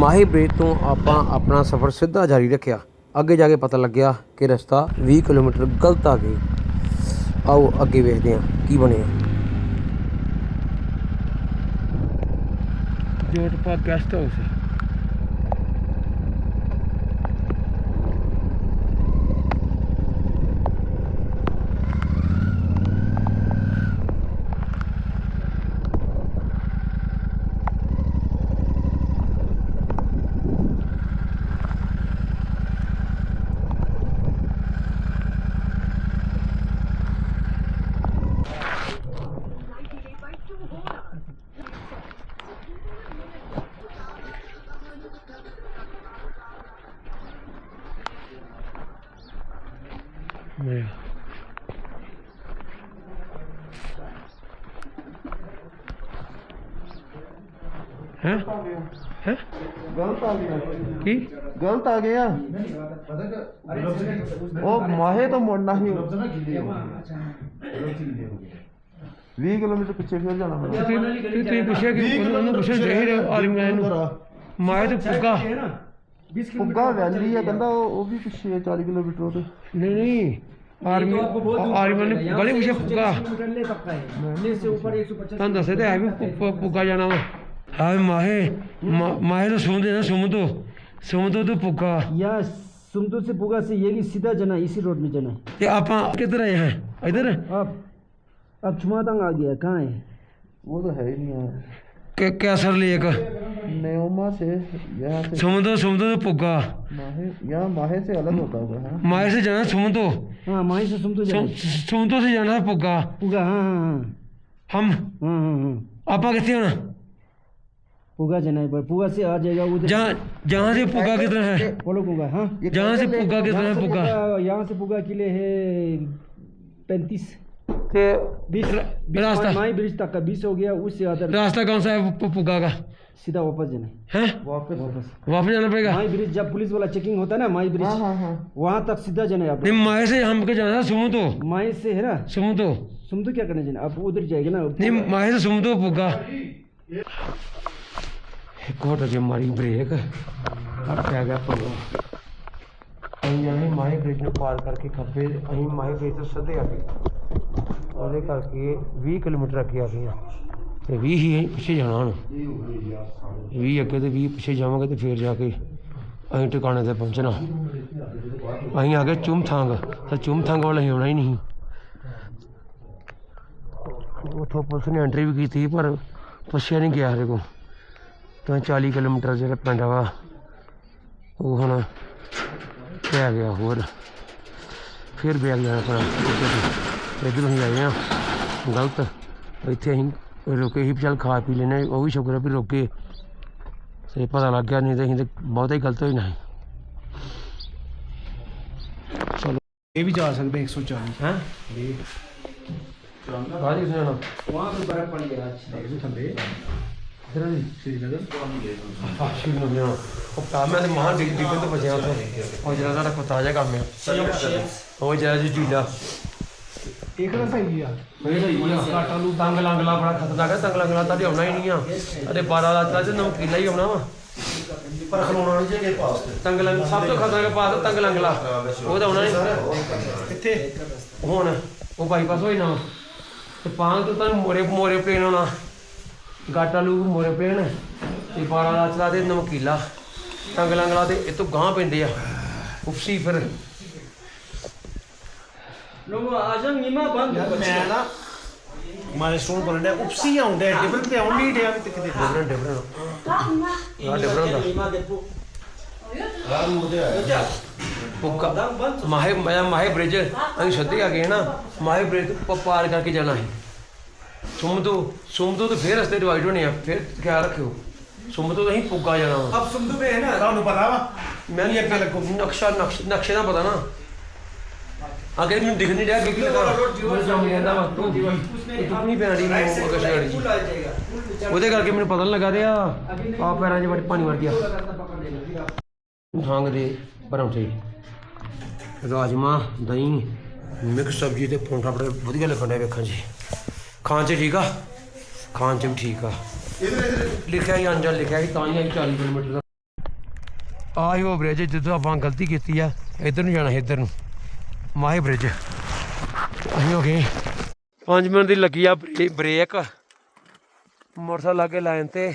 ਮਾਹੀ ਬ੍ਰਿਜ ਤੋਂ ਆਪਾਂ ਆਪਣਾ ਸਫ਼ਰ ਸਿੱਧਾ ਜਾਰੀ ਰੱਖਿਆ। ਅੱਗੇ ਜਾ ਕੇ ਪਤਾ ਲੱਗਿਆ ਕਿ ਰਸਤਾ 20 ਕਿਲੋਮੀਟਰ ਗਲਤ ਆ ਗਏ। ਆਓ ਅੱਗੇ ਵੇਖਦੇ ਹਾਂ ਕੀ ਬਣਿਆ। ਜੋਟਪਾ ਗੈਸਟ ਹਾਊਸ ਹੈ ਗਲਤ ਆ ਗਿਆ ਕੀ ਗਲਤ ਆ ਗਿਆ ਉਹ ਮਾਹੇ ਤੋਂ ਮੁੜਨਾ ਸੀ 20 ਕਿਲੋਮੀਟਰ ਪਿੱਛੇ ਫਿਰ ਜਾਣਾ ਤੁਸੀਂ ਪੁੱਛਿਆ ਕਿ ਉਹਨੂੰ ਪੁੱਛਣਾ ਚਾਹੀਦਾ ਆਰਮੀ ਨੂੰ ਮਾਏ ਤੇ ਪੁੱਗਾ ਵੈਲੀ ਆ ਕਹਿੰਦਾ ਉਹ ਵੀ ਪਿੱਛੇ 40 ਕਿਲੋਮੀਟਰ ਉਹਦੇ ਨਹੀਂ ਆਰਮੀ ਨੇ ਗਲੀ ਪੁੱਛਿਆ ਪੁੱਗਾ ਤੁਹਾਨੂੰ ਦੱਸੇ ਤੇ ਹੈ ਵੀ ਪੁੱਗਾ ਜਾਣਾ ਵਾ ਹਾਂ माहे तो सुमदो ना सुमदो तो पुगा या सुमदो से पुगा से ये सीधा जाना इसी रोड में जाना है। ये आप किधर आए हैं इधर? अब छुमातंग आ गया कहाँ है? वो तो है ही नहीं यार क्या सर लेक नेओमा से यहाँ से सुमदो तो पुगा माहे यहाँ माहे से अलग होता होगा। माहे से जाना सुमदो। हाँ माहे से सुमदो से जाना पुगा पुगा। हाँ हम आप कितने होना पुगा जाना है पुगा से आ जाएगा उधर जहाँ से पुगा कितना है बोलो पुगा। हाँ जहाँ से पुगा कितना है पुगा यहाँ से पुगा के लिए है 35 रास्ता माई ब्रिज तक का 20 हो गया उससे आधा रास्ता कौन सा है पुगा का? सीधा वापस जाना है वापस जाना पड़ेगा। माई ब्रिज जब पुलिस वाला चेकिंग होता है ना माई ब्रिज वहाँ तक सीधा जाना है। नहीं माए से हमको जाना है सुमदो। माए से है ना सुमदो क्या करने जाना आप उधर जाएगा ना। नहीं माए से सुमदो पुगा एक और अगे मारी ब्रेक अब क्या गया पंगा ਅਸੀਂ ਮਾਹੀ ਬ੍ਰਿਜ ਨੂੰ ਪਾਰ ਕਰਕੇ ਖੱਬੇ ਅਸੀਂ ਮਾਹੀ ਬ੍ਰਿਜ ਤੋਂ ਸਿੱਧੇ ਆ ਗਏ ਉਹਦੇ ਕਰਕੇ 20 ਕਿਲੋਮੀਟਰ ਅੱਗੇ ਆ ਗਏ ਤੇ 20 ਹੀ ਅਸੀਂ ਪਿੱਛੇ ਜਾਣਾ ਹੁਣ 20 ਅੱਗੇ ਤੇ 20 ਪਿੱਛੇ ਜਾਵਾਂਗੇ ਤੇ ਫਿਰ ਜਾ ਕੇ ਅਸੀਂ ਟਿਕਾਣੇ 'ਤੇ ਪਹੁੰਚਣਾ। ਅਸੀਂ ਆ ਗਏ ਚੁਮਥਾਂਗ ਤਾਂ ਚੁਮਥਾਂਗ ਵਾਲਾ ਅਸੀਂ ਆਉਣਾ ਹੀ ਨਹੀਂ। ਉੱਥੋਂ ਪੁਲਿਸ ਨੇ ਐਂਟਰੀ ਵੀ ਕੀਤੀ ਪਰ ਪੁੱਛਿਆ ਨਹੀਂ ਗਿਆ ਸਾਡੇ ਕੋਲ ਤਾਂ 40 ਕਿਲੋਮੀਟਰ ਜਿਹੜਾ ਪਿੰਡ ਵਾ ਉਹ ਹੁਣ ਪੈ ਗਿਆ ਹੋਰ ਫਿਰ ਬੈਗ ਜਾਣਾ ਪੈਣਾ। ਇੱਧਰੋਂ ਅਸੀਂ ਆਏ ਹਾਂ ਗਲਤ ਇੱਥੇ ਅਸੀਂ ਰੁਕੇ ਸੀ ਚੱਲ ਖਾ ਪੀ ਲੈਣੇ ਉਹ ਵੀ ਸ਼ੁਕਰ ਹੈ ਵੀ ਰੁਕੇ ਤੇ ਪਤਾ ਲੱਗ ਗਿਆ ਨਹੀਂ ਤਾਂ ਅਸੀਂ ਤਾਂ ਬਹੁਤਾ ਹੀ ਗਲਤ ਹੋਈ ਨਾ। ਚਲੋ ਇਹ ਵੀ ਜਾ ਸਕਦੇ 140 ਹੈ ਬਾਜੀ ਸੁਣਾ वहाँ पे बर्फ पड़ गया आज ਥੱਲੇ श्रीनगर मैं तो महा डिगन तो बचा उत्थे और जरा साढ़ा कुत्ता जा कम वो जरा जी झीला ਇੱਕ ਤਾਂ ਸਹੀ ਆ घाटा लू तंग लंगला बड़ा खतरनाक है। तंग लंगला तो आना ही नहीं आ अरे 12 लाख से नमकीला ही आना वा ਪਰ ਖਲੋਣਾ ਨਹੀਂ ਜੇ ਪਾਸ तंग लंग सब तो खतरनाक पास तंग लंगला वो तो आना नहीं ਕਿੱਥੇ हुण वो बाईपास होई ना ते पांग तो मोरे प्लेन होना गाटा लू मोरे पेन ते 12 लाख ते नमकीला तंग लंगला ते इतों गांह पेंदे आ उपसी फिर लोग आजम नीमा बंद ਮੈਂ ਨਾ ਮਾਈਲਸਟੋਨ ਬਣਨ ਡਿਆ ਉਪਸੀ ਆਉਂਦਾ ਡਿਫਰੈਂਟ ਤੇ ਆਉਣ ਨਹੀਂ ਡਿਆ ਵੀ ਕਿਤੇ डिफरेंट नीमा देखो ਯਾਰ ਮੁਰਦੇ पुक्का माहे ब्रिज अं सीधे आ गए ना माहे ब्रिज पार करके जाना है सुमदो तो फिर रस्ते डिवाइड होने फिर ख्याल रखियो सुमदो तो अं पुग्गा जाना वा ਅਬ ਸੁਮਦੂ ਪੇ ਹੈ ਨਾ ਤੁਹਾਨੂੰ ਪਤਾ ਵਾ मैं नहीं अगे लगो नक्शे का पता ना आगे मैं दिख नहीं रहा क्योंकि नहीं पैना वो करके मैंने पता नहीं लगा दिया आप पैरों च पानी मर गया। खांग दे परौंठे राजमा दही मिक्स सब्जी ते पौंठा बड़े वधिया लगन डे वेखण जी खान च ठीक आ खान च भी ठीक आ लिखा ही अंजा लिखा ही 40 किलोमीटर ਆਹ ਹੀ ਉਹ ਬ੍ਰਿਜ ਜਿੱਦੋਂ ਆਪਾਂ ਗਲਤੀ ਕੀਤੀ ਆ, ਇੱਧਰ ਨੂੰ ਜਾਣਾ ਸੀ, ਇੱਧਰ ਨੂੰ ਮਾਹੀ ਬ੍ਰਿਜ। ਅਸੀਂ ਹੋ ਗਏ 5 ਮਿੰਟ ਦੀ ਲੱਗੀ ਆ ਬ੍ਰੇਕ, ਮੋਟਰਸਾਈਕਲ ਲਾ ਕੇ ਲਾਈਨ ਤੇ।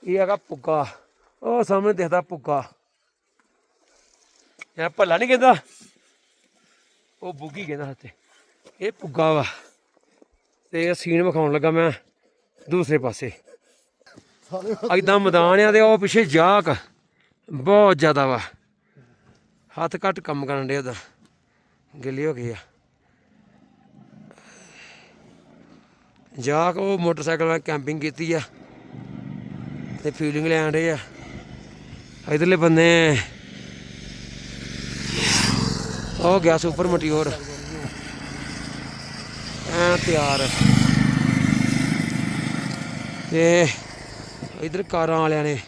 ਇਹ ਹੈਗਾ ਪੁੱਗਾ, ਉਹ ਸਾਹਮਣੇ ਦਿਖਦਾ ਪੁੱਗਾ, ਯਾਰ ਭੱਲਾ ਨਹੀਂ ਕਹਿੰਦਾ, ਉਹ ਬੁੱਗੀ ਕਹਿੰਦਾ ਹੱਥੇ। ਇਹ ਪੁੱਗਾ ਵਾ ਤੇ ਸੀਨ ਵਿਖਾਉਣ ਲੱਗਾ ਮੈਂ ਦੂਸਰੇ ਪਾਸੇ। ਏਦਾਂ ਮੈਦਾਨ ਆ ਤੇ ਉਹ ਪਿੱਛੇ ਜਾਕ ਬਹੁਤ ਜ਼ਿਆਦਾ ਵਾ, ਹੱਥ ਘੱਟ ਕੰਮ ਕਰਨ ਡਿਆ ਉਹਦਾ, ਗਿੱਲੇ ਹੋ ਗਏ ਆ ਜਾਕ। ਉਹ ਮੋਟਰਸਾਈਕਲ ਨਾਲ ਕੈਂਪਿੰਗ ਕੀਤੀ ਆ ਤੇ ਫੀਲਿੰਗ ਲੈਣ ਡੇ ਆ। ਇਧਰਲੇ ਬੰਨੇ ਉਹ ਗਿਆ ਸੁਪਰ ਮਟਿਓਰ ਐ ਤਿਆਰ, ਤੇ ਇਧਰ ਕਾਰਾਂ ਵਾਲਿਆਂ ਨੇ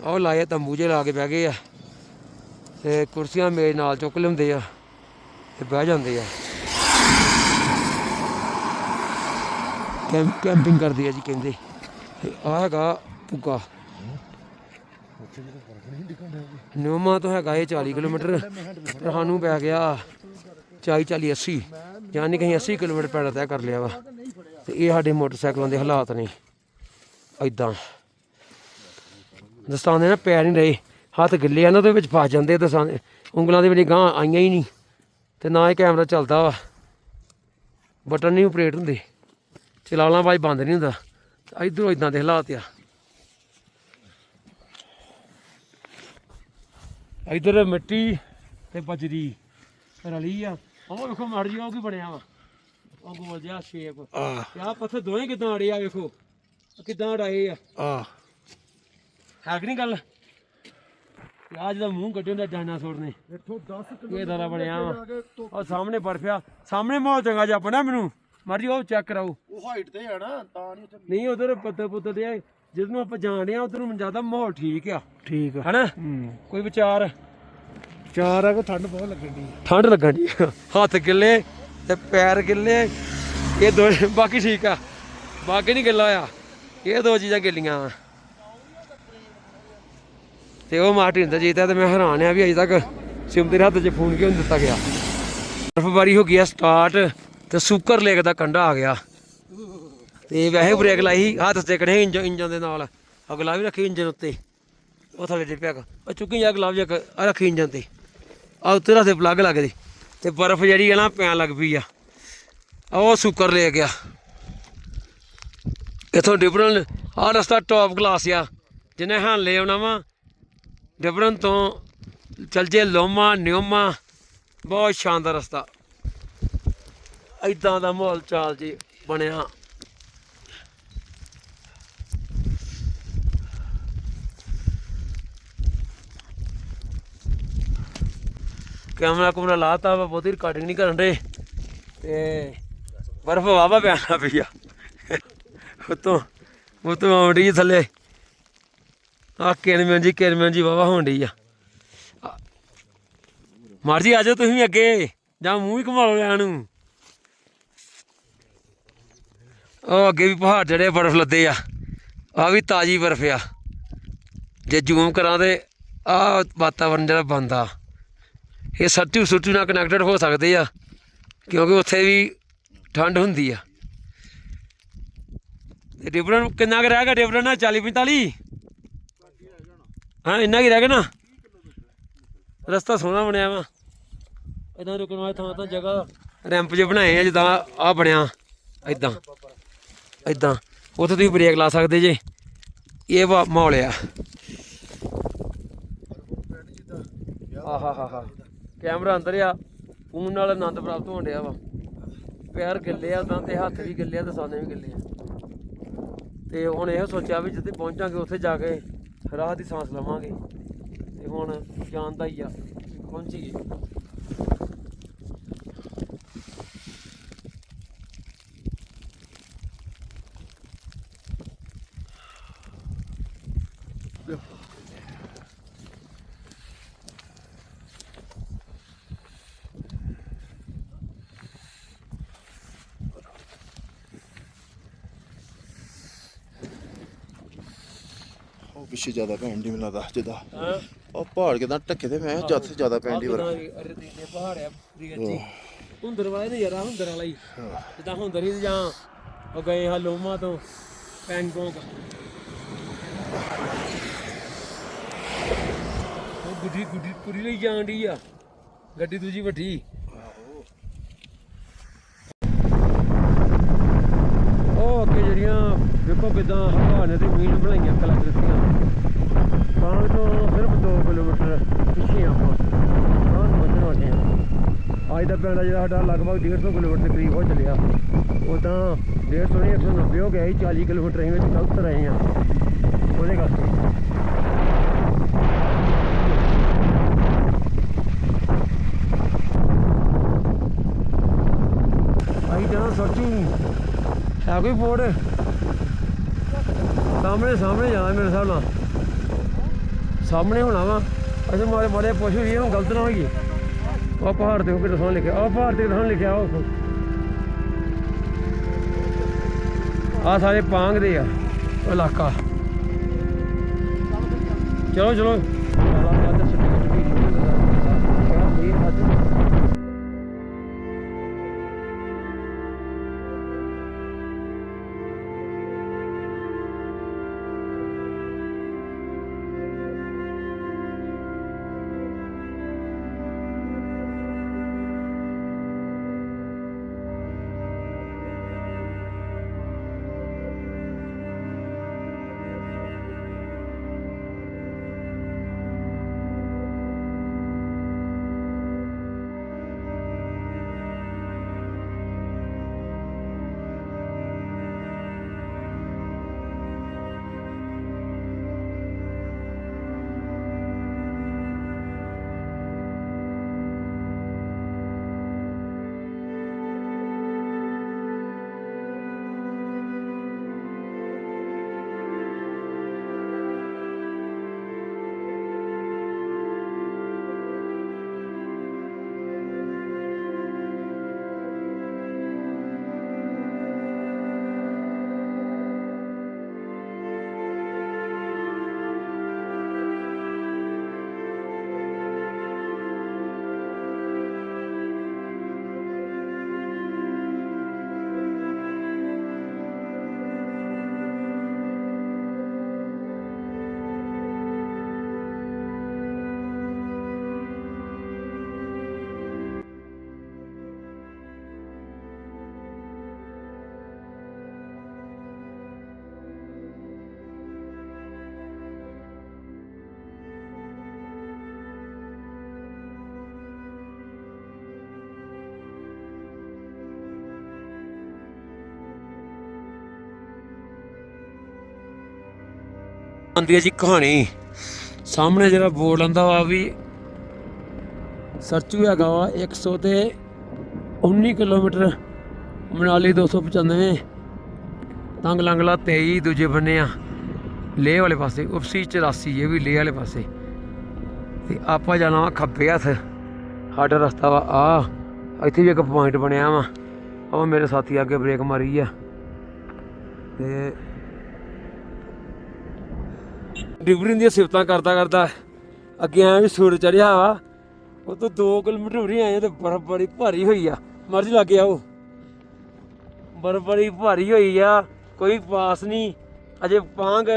ਉਹ ਲਾਏ ਤੰਬੂ ਜਿਹੇ ਲਾ ਕੇ ਬਹਿ ਗਏ ਆ, ਤੇ ਕੁਰਸੀਆਂ ਮੇਜ਼ ਨਾਲ ਚੁੱਕ ਲਿਆਉਂਦੇ ਆ ਤੇ ਬਹਿ ਜਾਂਦੇ ਆ। ਕੈਂਪਿੰਗ ਕਰਦੇ ਆ ਜੀ ਕਹਿੰਦੇ। ਆਹ ਹੈਗਾ ਪੁੱਗਾ, ਨਿਊਮਾ ਤੋਂ ਹੈਗਾ ਇਹ 40 ਕਿਲੋਮੀਟਰ, ਪਰ ਸਾਨੂੰ ਪੈ ਗਿਆ 40 80, ਯਾਨੀ ਕਿ ਅਸੀਂ 80 ਕਿਲੋਮੀਟਰ ਪੈਣਾ ਤੈਅ ਕਰ ਲਿਆ ਵਾ। ਤੇ ਇਹ ਸਾਡੇ ਮੋਟਰਸਾਈਕਲਾਂ ਦੇ ਹਾਲਾਤ ਨੇ ਏਦਾਂ। ਦਸਤਾਨੇ ਨਾ ਪੈਰ ਨਹੀਂ ਰਹੇ, ਹੱਥ ਗਿੱਲੇ ਆ ਨਾ ਉਹਦੇ ਵਿੱਚ ਫਸ ਜਾਂਦੇ, ਦਸਤਾਨੇ ਉਂਗਲਾਂ ਦੇ ਵਿੱਚ ਗਾਂਹ ਆਈਆਂ ਹੀ ਨਹੀਂ, ਤੇ ਨਾ ਇਹ ਕੈਮਰਾ ਚੱਲਦਾ ਵਾ, ਬਟਨ ਨਹੀਂ ਆਪਰੇਟ ਹੁੰਦੇ, ਚਲਾਉਣਾ ਬਾਈ ਬੰਦ ਨਹੀਂ ਹੁੰਦਾ। ਇੱਧਰੋਂ ਇੱਦਾਂ ਦੇ ਹਾਲਾਤ ਆ। ਇੱਧਰ ਮਿੱਟੀ ਤੇ ਬਜਰੀ ਰਲੀ ਆ। ਉਹ ਵੇਖੋ ਮੜ ਜੀ ਉਹ ਕੀ ਬਣਿਆ ਵਾ, ਉਹ ਗੋਲ ਜਿਹਾ ਸ਼ੇਪ। ਆਹ ਪੱਥਰ ਦੋਵੇਂ ਕਿੱਦਾਂ ਅੜੇ ਆ, ਵੇਖੋ ਕਿੱਦਾਂ ਅੜਾਏ ਆ। ਹੈ ਕਿ ਨਹੀਂ ਗੱਲ? ਆਹ ਜਿਹਦਾ ਮੂੰਹ ਕੱਢਿਆ ਹੁੰਦਾ ਡਾਇਨਾਸੌਰ ਨੇ, ਇਹ ਦਾਰਾ ਬਣਿਆ ਵਾ। ਉਹ ਸਾਹਮਣੇ ਬਰਫਿਆ, ਸਾਹਮਣੇ ਮਾਹੌਲ ਚੰਗਾ ਜਿਹਾ ਬਣਿਆ ਮੈਨੂੰ। ਮਰਜੀ ਉਹ ਚੈੱਕ ਕਰਾਓ, ਉਹ ਹਾਈਟ ਤੇ ਹੈ ਨਾ ਤਾਂ ਨਹੀਂ ਉਧਰ ਪੱਤੇ ਪੁੱਤੇ ਦੇ ਜਿਸ ਨੂੰ ਆਪਾਂ ਜਾਣ ਰਹੇ ਆ ਉਧਰ ਨੂੰ ਜ਼ਿਆਦਾ ਮਾਹੌਲ ਠੀਕ ਆ। ਠੀਕ ਆ ਹਨਾ, ਕੋਈ ਵਿਚਾਰ ਆ ਕਿ ਠੰਡ ਬਹੁਤ ਲੱਗਣ ਦੀ, ਠੰਡ ਲੱਗਣ ਦੀ, ਹੱਥ ਗਿੱਲੇ ਤੇ ਪੈਰ ਗਿੱਲੇ, ਇਹ ਦੋ ਬਾਕੀ ਠੀਕ ਆ, ਬਾਕੀ ਨਹੀਂ ਗਿੱਲਾ ਆ, ਇਹ ਦੋ ਚੀਜ਼ਾਂ ਗਿੱਲੀਆਂ ਵਾ। ਤੇ ਉਹ ਮਾਰਟਿਨ ਦਾ ਜੀਤਾ, ਤੇ ਮੈਂ ਹੈਰਾਨ ਆ ਵੀ ਅਜੇ ਤੱਕ ਸਿਮਤੀ ਦੇ ਹੱਥ 'ਚ ਫੋਨ ਕਿਉਂ ਨਹੀਂ ਦਿੱਤਾ ਗਿਆ। ਬਰਫਬਾਰੀ ਹੋ ਗਈ ਆ ਸਟਾਰਟ, ਤੇ ਸੁੱਕਰ ਲੇਕ ਦਾ ਕੰਢਾ ਆ ਗਿਆ। ਤੇ ਵੈਸੇ ਬ੍ਰੇਕ ਲਾਈ, ਹੱਥ ਟੇਕਣੇ ਇੰਜਨ ਦੇ ਨਾਲ, ਅਗਲਾ ਵੀ ਰੱਖੀ ਇੰਜਨ ਉੱਤੇ, ਉਹ ਥੱਲੇ ਡਿੱਪਿਆ ਉਹ ਚੁੱਕੀ ਜਾ ਗਲਾਵ ਜਾ ਰੱਖੀ ਇੰਜਨ ਤੇ, ਆ ਉੱਤੇ ਰੱਖਦੇ ਪਲੱਗ ਲੱਗਦੇ, ਤੇ ਬਰਫ ਜਿਹੜੀ ਆ ਨਾ ਪੈਣ ਲੱਗ ਪਈ ਆ। ਉਹ ਸੁੱਕਰ ਲੇਕ ਆ, ਇੱਥੋਂ ਡਿਬਰਨ ਆਹ ਰਸਤਾ ਟੌਪ ਕਲਾਸ ਆ। ਜਿਹਨੇ ਹਾਲੇ ਆਉਣਾ ਵਾ ਡਿਬਰਨ ਤੋਂ ਚੱਲ ਜੇ ਲੋਮਾ ਨਿਊਮਾ, ਬਹੁਤ ਸ਼ਾਨਦਾਰ ਰਸਤਾ। ਇੱਦਾਂ ਦਾ ਮਾਹੌਲ ਚਾਲ ਜੀ ਬਣਿਆ। ਕੈਮਰਾ ਕੁਮਰਾ ਲਾਤਾ ਵਾ, ਬਹੁਤੀ ਰਿਕਾਰਡਿੰਗ ਨਹੀਂ ਕਰਨ ਦੇ, ਤੇ ਬਰਫ ਵਾਹਵਾ ਪੈਣਾ ਪਈ ਆ ਉਤੋਂ ਆਉਣ ਡਈ ਥੱਲੇ। ਆਹ ਕਿਰਮਨ ਜੀ ਵਾਹਵਾ ਹੋਣ ਡਈ ਆ। ਮਾਰ ਜੀ ਆ ਜਾਓ ਤੁਸੀਂ ਵੀ ਅੱਗੇ, ਜਾਂ ਮੂੰਹ ਹੀ ਘੁਮਾ ਲਓ ਲੈਣ ਨੂੰ। ਉਹ ਅੱਗੇ ਵੀ ਪਹਾੜ ਜਿਹੜੇ ਬਰਫ ਲੱਦੇ ਆ, ਆਹ ਵੀ ਤਾਜ਼ੀ ਬਰਫ ਆ। ਜੇ ਜ਼ੂਮ ਕਰਾਂ ਤੇ ਆਹ ਵਾਤਾਵਰਨ ਜਿਹੜਾ ਬਣਦਾ, ਇਹ ਸੱਟੂ ਨਾਲ ਕਨੈਕਟਡ ਹੋ ਸਕਦੇ ਆ, ਕਿਉਂਕਿ ਉੱਥੇ ਵੀ ਠੰਡ ਹੁੰਦੀ ਆ। ਤੇ ਡਿਬਰਨ ਕਿੰਨਾ ਕੁ ਰਹਿ ਗਿਆ? ਡਿਬਰਨ 40 45, ਹਾਂ ਇੰਨਾ ਕੀ ਰਹਿ ਗਿਆ ਨਾ। ਰਸਤਾ ਸੋਹਣਾ ਬਣਿਆ ਵਾ, ਇੱਦਾਂ ਰੁਕਣ ਵਾਲੀ ਥਾਂ ਜਗ੍ਹਾ ਰੈਂਪ ਜਿਹੇ ਬਣਾਏ ਆ, ਜਿੱਦਾਂ ਆਹ ਬਣਿਆ ਇੱਦਾਂ ਉੱਥੇ ਤੁਸੀਂ ਬ੍ਰੇਕ ਲਾ ਸਕਦੇ ਜੇ। ਇਹ ਮਾਹੌਲ ਆ। ਆਹਾ ਕੈਮਰਾ ਅੰਦਰ ਆ, ਫੋਨ ਨਾਲ ਆਨੰਦ ਪ੍ਰਾਪਤ ਹੋਣ ਡਿਆ ਵਾ। ਪੈਰ ਗਿੱਲੇ ਆ ਉੱਦਾਂ, ਤੇ ਹੱਥ ਵੀ ਗਿੱਲੇ ਆ, ਤੇ ਸਾਨੇ ਵੀ ਗਿੱਲੇ ਆ। ਤੇ ਹੁਣ ਇਹ ਸੋਚਿਆ ਵੀ ਜਿੱਥੇ ਪਹੁੰਚਾਂਗੇ ਉੱਥੇ ਜਾ ਕੇ ਰਾਹ ਦੀ ਸਾਂਸ ਲਵਾਂਗੇ। ਤੇ ਹੁਣ ਜਾਣ ਦਾ ਹੀ ਆ, ਪਹੁੰਚੀਏ। ਪਿੱਛੇ ਜ਼ਿਆਦਾ ਭੈਣ ਦੀ ਮੈਨੂੰ ਲੱਗਦਾ ਜਿੱਦਾਂ ਉਹ ਪਹਾੜ ਕਿਦਾਂ ਢੱਕੇ ਤੇ ਮੈਂ ਜੱਥ ਜ਼ਿਆਦਾ ਪੈਂਦੀ ਵਰ ਅਰੇ ਦੇ ਪਹਾੜ ਆ ਰੀਅਲ ਜੀ ਹੁੰਦਰ ਵਾਲੇ ਨੇ ਯਾਰਾ ਹੁੰਦਰ ਵਾਲਾ ਹੀ ਜਿੱਦਾਂ ਹੁੰਦਰ ਹੀ ਜਾਂ ਉਹ ਗਏ ਹਾਂ ਲੋਮਾ ਤੋਂ ਪੈਂਗੋਂਗ ਉਹ ਗੁੱਡੀ ਪੂਰੀ ਲਈ ਜਾਣ ਡਈ ਆ ਗੱਡੀ ਦੂਜੀ ਵੱਡੀ ਉਹ ਅੱਗੇ ਜਿਹੜੀਆਂ ਵੇਖੋ ਕਿਦਾਂ ਹਵਾ ਨੇ ਤੇ ਮੀਨ ਬਣਾਈਆਂ ਕਲੱਚ ਦਿੱਤੀਆਂ ਪਾਣ ਤੋਂ ਸਿਰਫ 2 ਕਿਲੋਮੀਟਰ ਪਿੱਛੇ ਆਪਾਂ ਪਾਣ ਵੱਜਣ ਵਾਲੇ ਆ ਅੱਜ ਦਾ ਪਿੰਡ ਜਿਹੜਾ ਸਾਡਾ ਲਗਭਗ 150 ਕਿਲੋਮੀਟਰ ਦੇ ਕਰੀਬ ਹੋ ਚੱਲਿਆ ਉਦਾਂ 150 ਨਹੀਂ 190 ਹੋ ਗਿਆ ਸੀ 40 ਕਿਲੋਮੀਟਰ ਅਸੀਂ ਵਿੱਚ ਗਲਤ ਰਹੇ ਆ ਉਹਦੇ ਕਰਕੇ ਅਸੀਂ ਜਾਣਾ ਸੋਚੂ ਹੈ ਕੋਈ ਬੋਰਡ ਸਾਹਮਣੇ ਜਾਣਾ ਮੇਰੇ ਹਿਸਾਬ ਨਾਲ ਸਾਹਮਣੇ ਹੋਣਾ ਵਾ ਅਸੀਂ ਮਾੜੇ ਪੁੱਛ ਹੋਈਏ ਹੁਣ ਗਲਤ ਨਾ ਹੋਈਏ ਉਹ ਪਹਾੜ ਤੇ ਕਿਹੜਾ ਸੋਹਣਾ ਲਿਖਿਆ ਉਹ ਪਹਾੜ ਤੇ ਸੋਹਣਾ ਲਿਖਿਆ ਉਹ ਆ ਸਾਰੇ ਪਾਂਗ ਦੇ ਆ ਉਹ ਇਲਾਕਾ ਚਲੋ ਆਉਂਦੀ ਹੈ ਜੀ ਕਹਾਣੀ ਸਾਹਮਣੇ ਜਿਹੜਾ ਬੋਰਡ ਆਉਂਦਾ ਵਾ ਵੀ ਸਰਚੂ ਹੈਗਾ ਵਾ 119 ਕਿਲੋਮੀਟਰ ਮਨਾਲੀ 295 ਤੰਗ ਲੰਗਲਾ 23 ਦੂਜੇ ਬੰਨੇ ਆ ਲੇਹ ਵਾਲੇ ਪਾਸੇ ਉਪਸੀ 84 ਇਹ ਵੀ ਲੇਹ ਵਾਲੇ ਪਾਸੇ ਤੇ ਆਪਾਂ ਜਾਣਾ ਵਾ ਖੱਬੇ ਹੱਥ ਸਾਡਾ ਰਸਤਾ ਵਾ ਆ ਇੱਥੇ ਵੀ ਇੱਕ ਪੁਆਇੰਟ ਬਣਿਆ ਵਾ ਉਹ ਮੇਰੇ ਸਾਥੀ ਅੱਗੇ ਬ੍ਰੇਕ ਮਾਰੀ ਆ ਤੇ ਡਿਬਰਿੰਗ ਦੀਆਂ ਸਿਫਤਾਂ ਕਰਦਾ ਅੱਗੇ ਆਇਆ ਵੀ ਸੂਰਜ ਚੜਿਆ ਵਾ ਉਹ ਤੋਂ 2 ਕਿਲੋਮੀਟਰ ਉਰੀ ਆਏ ਤੇ ਬਰਫ਼ ਬੜੀ ਭਾਰੀ ਹੋਈ ਆ ਮਰਜ਼ੀ ਲੱਗ ਗਿਆ ਉਹ ਬਰਫ਼ ਬੜੀ ਭਾਰੀ ਹੋਈ ਆ ਕੋਈ ਪਾਸ ਨਹੀਂ ਅਜੇ ਪਾਂਗ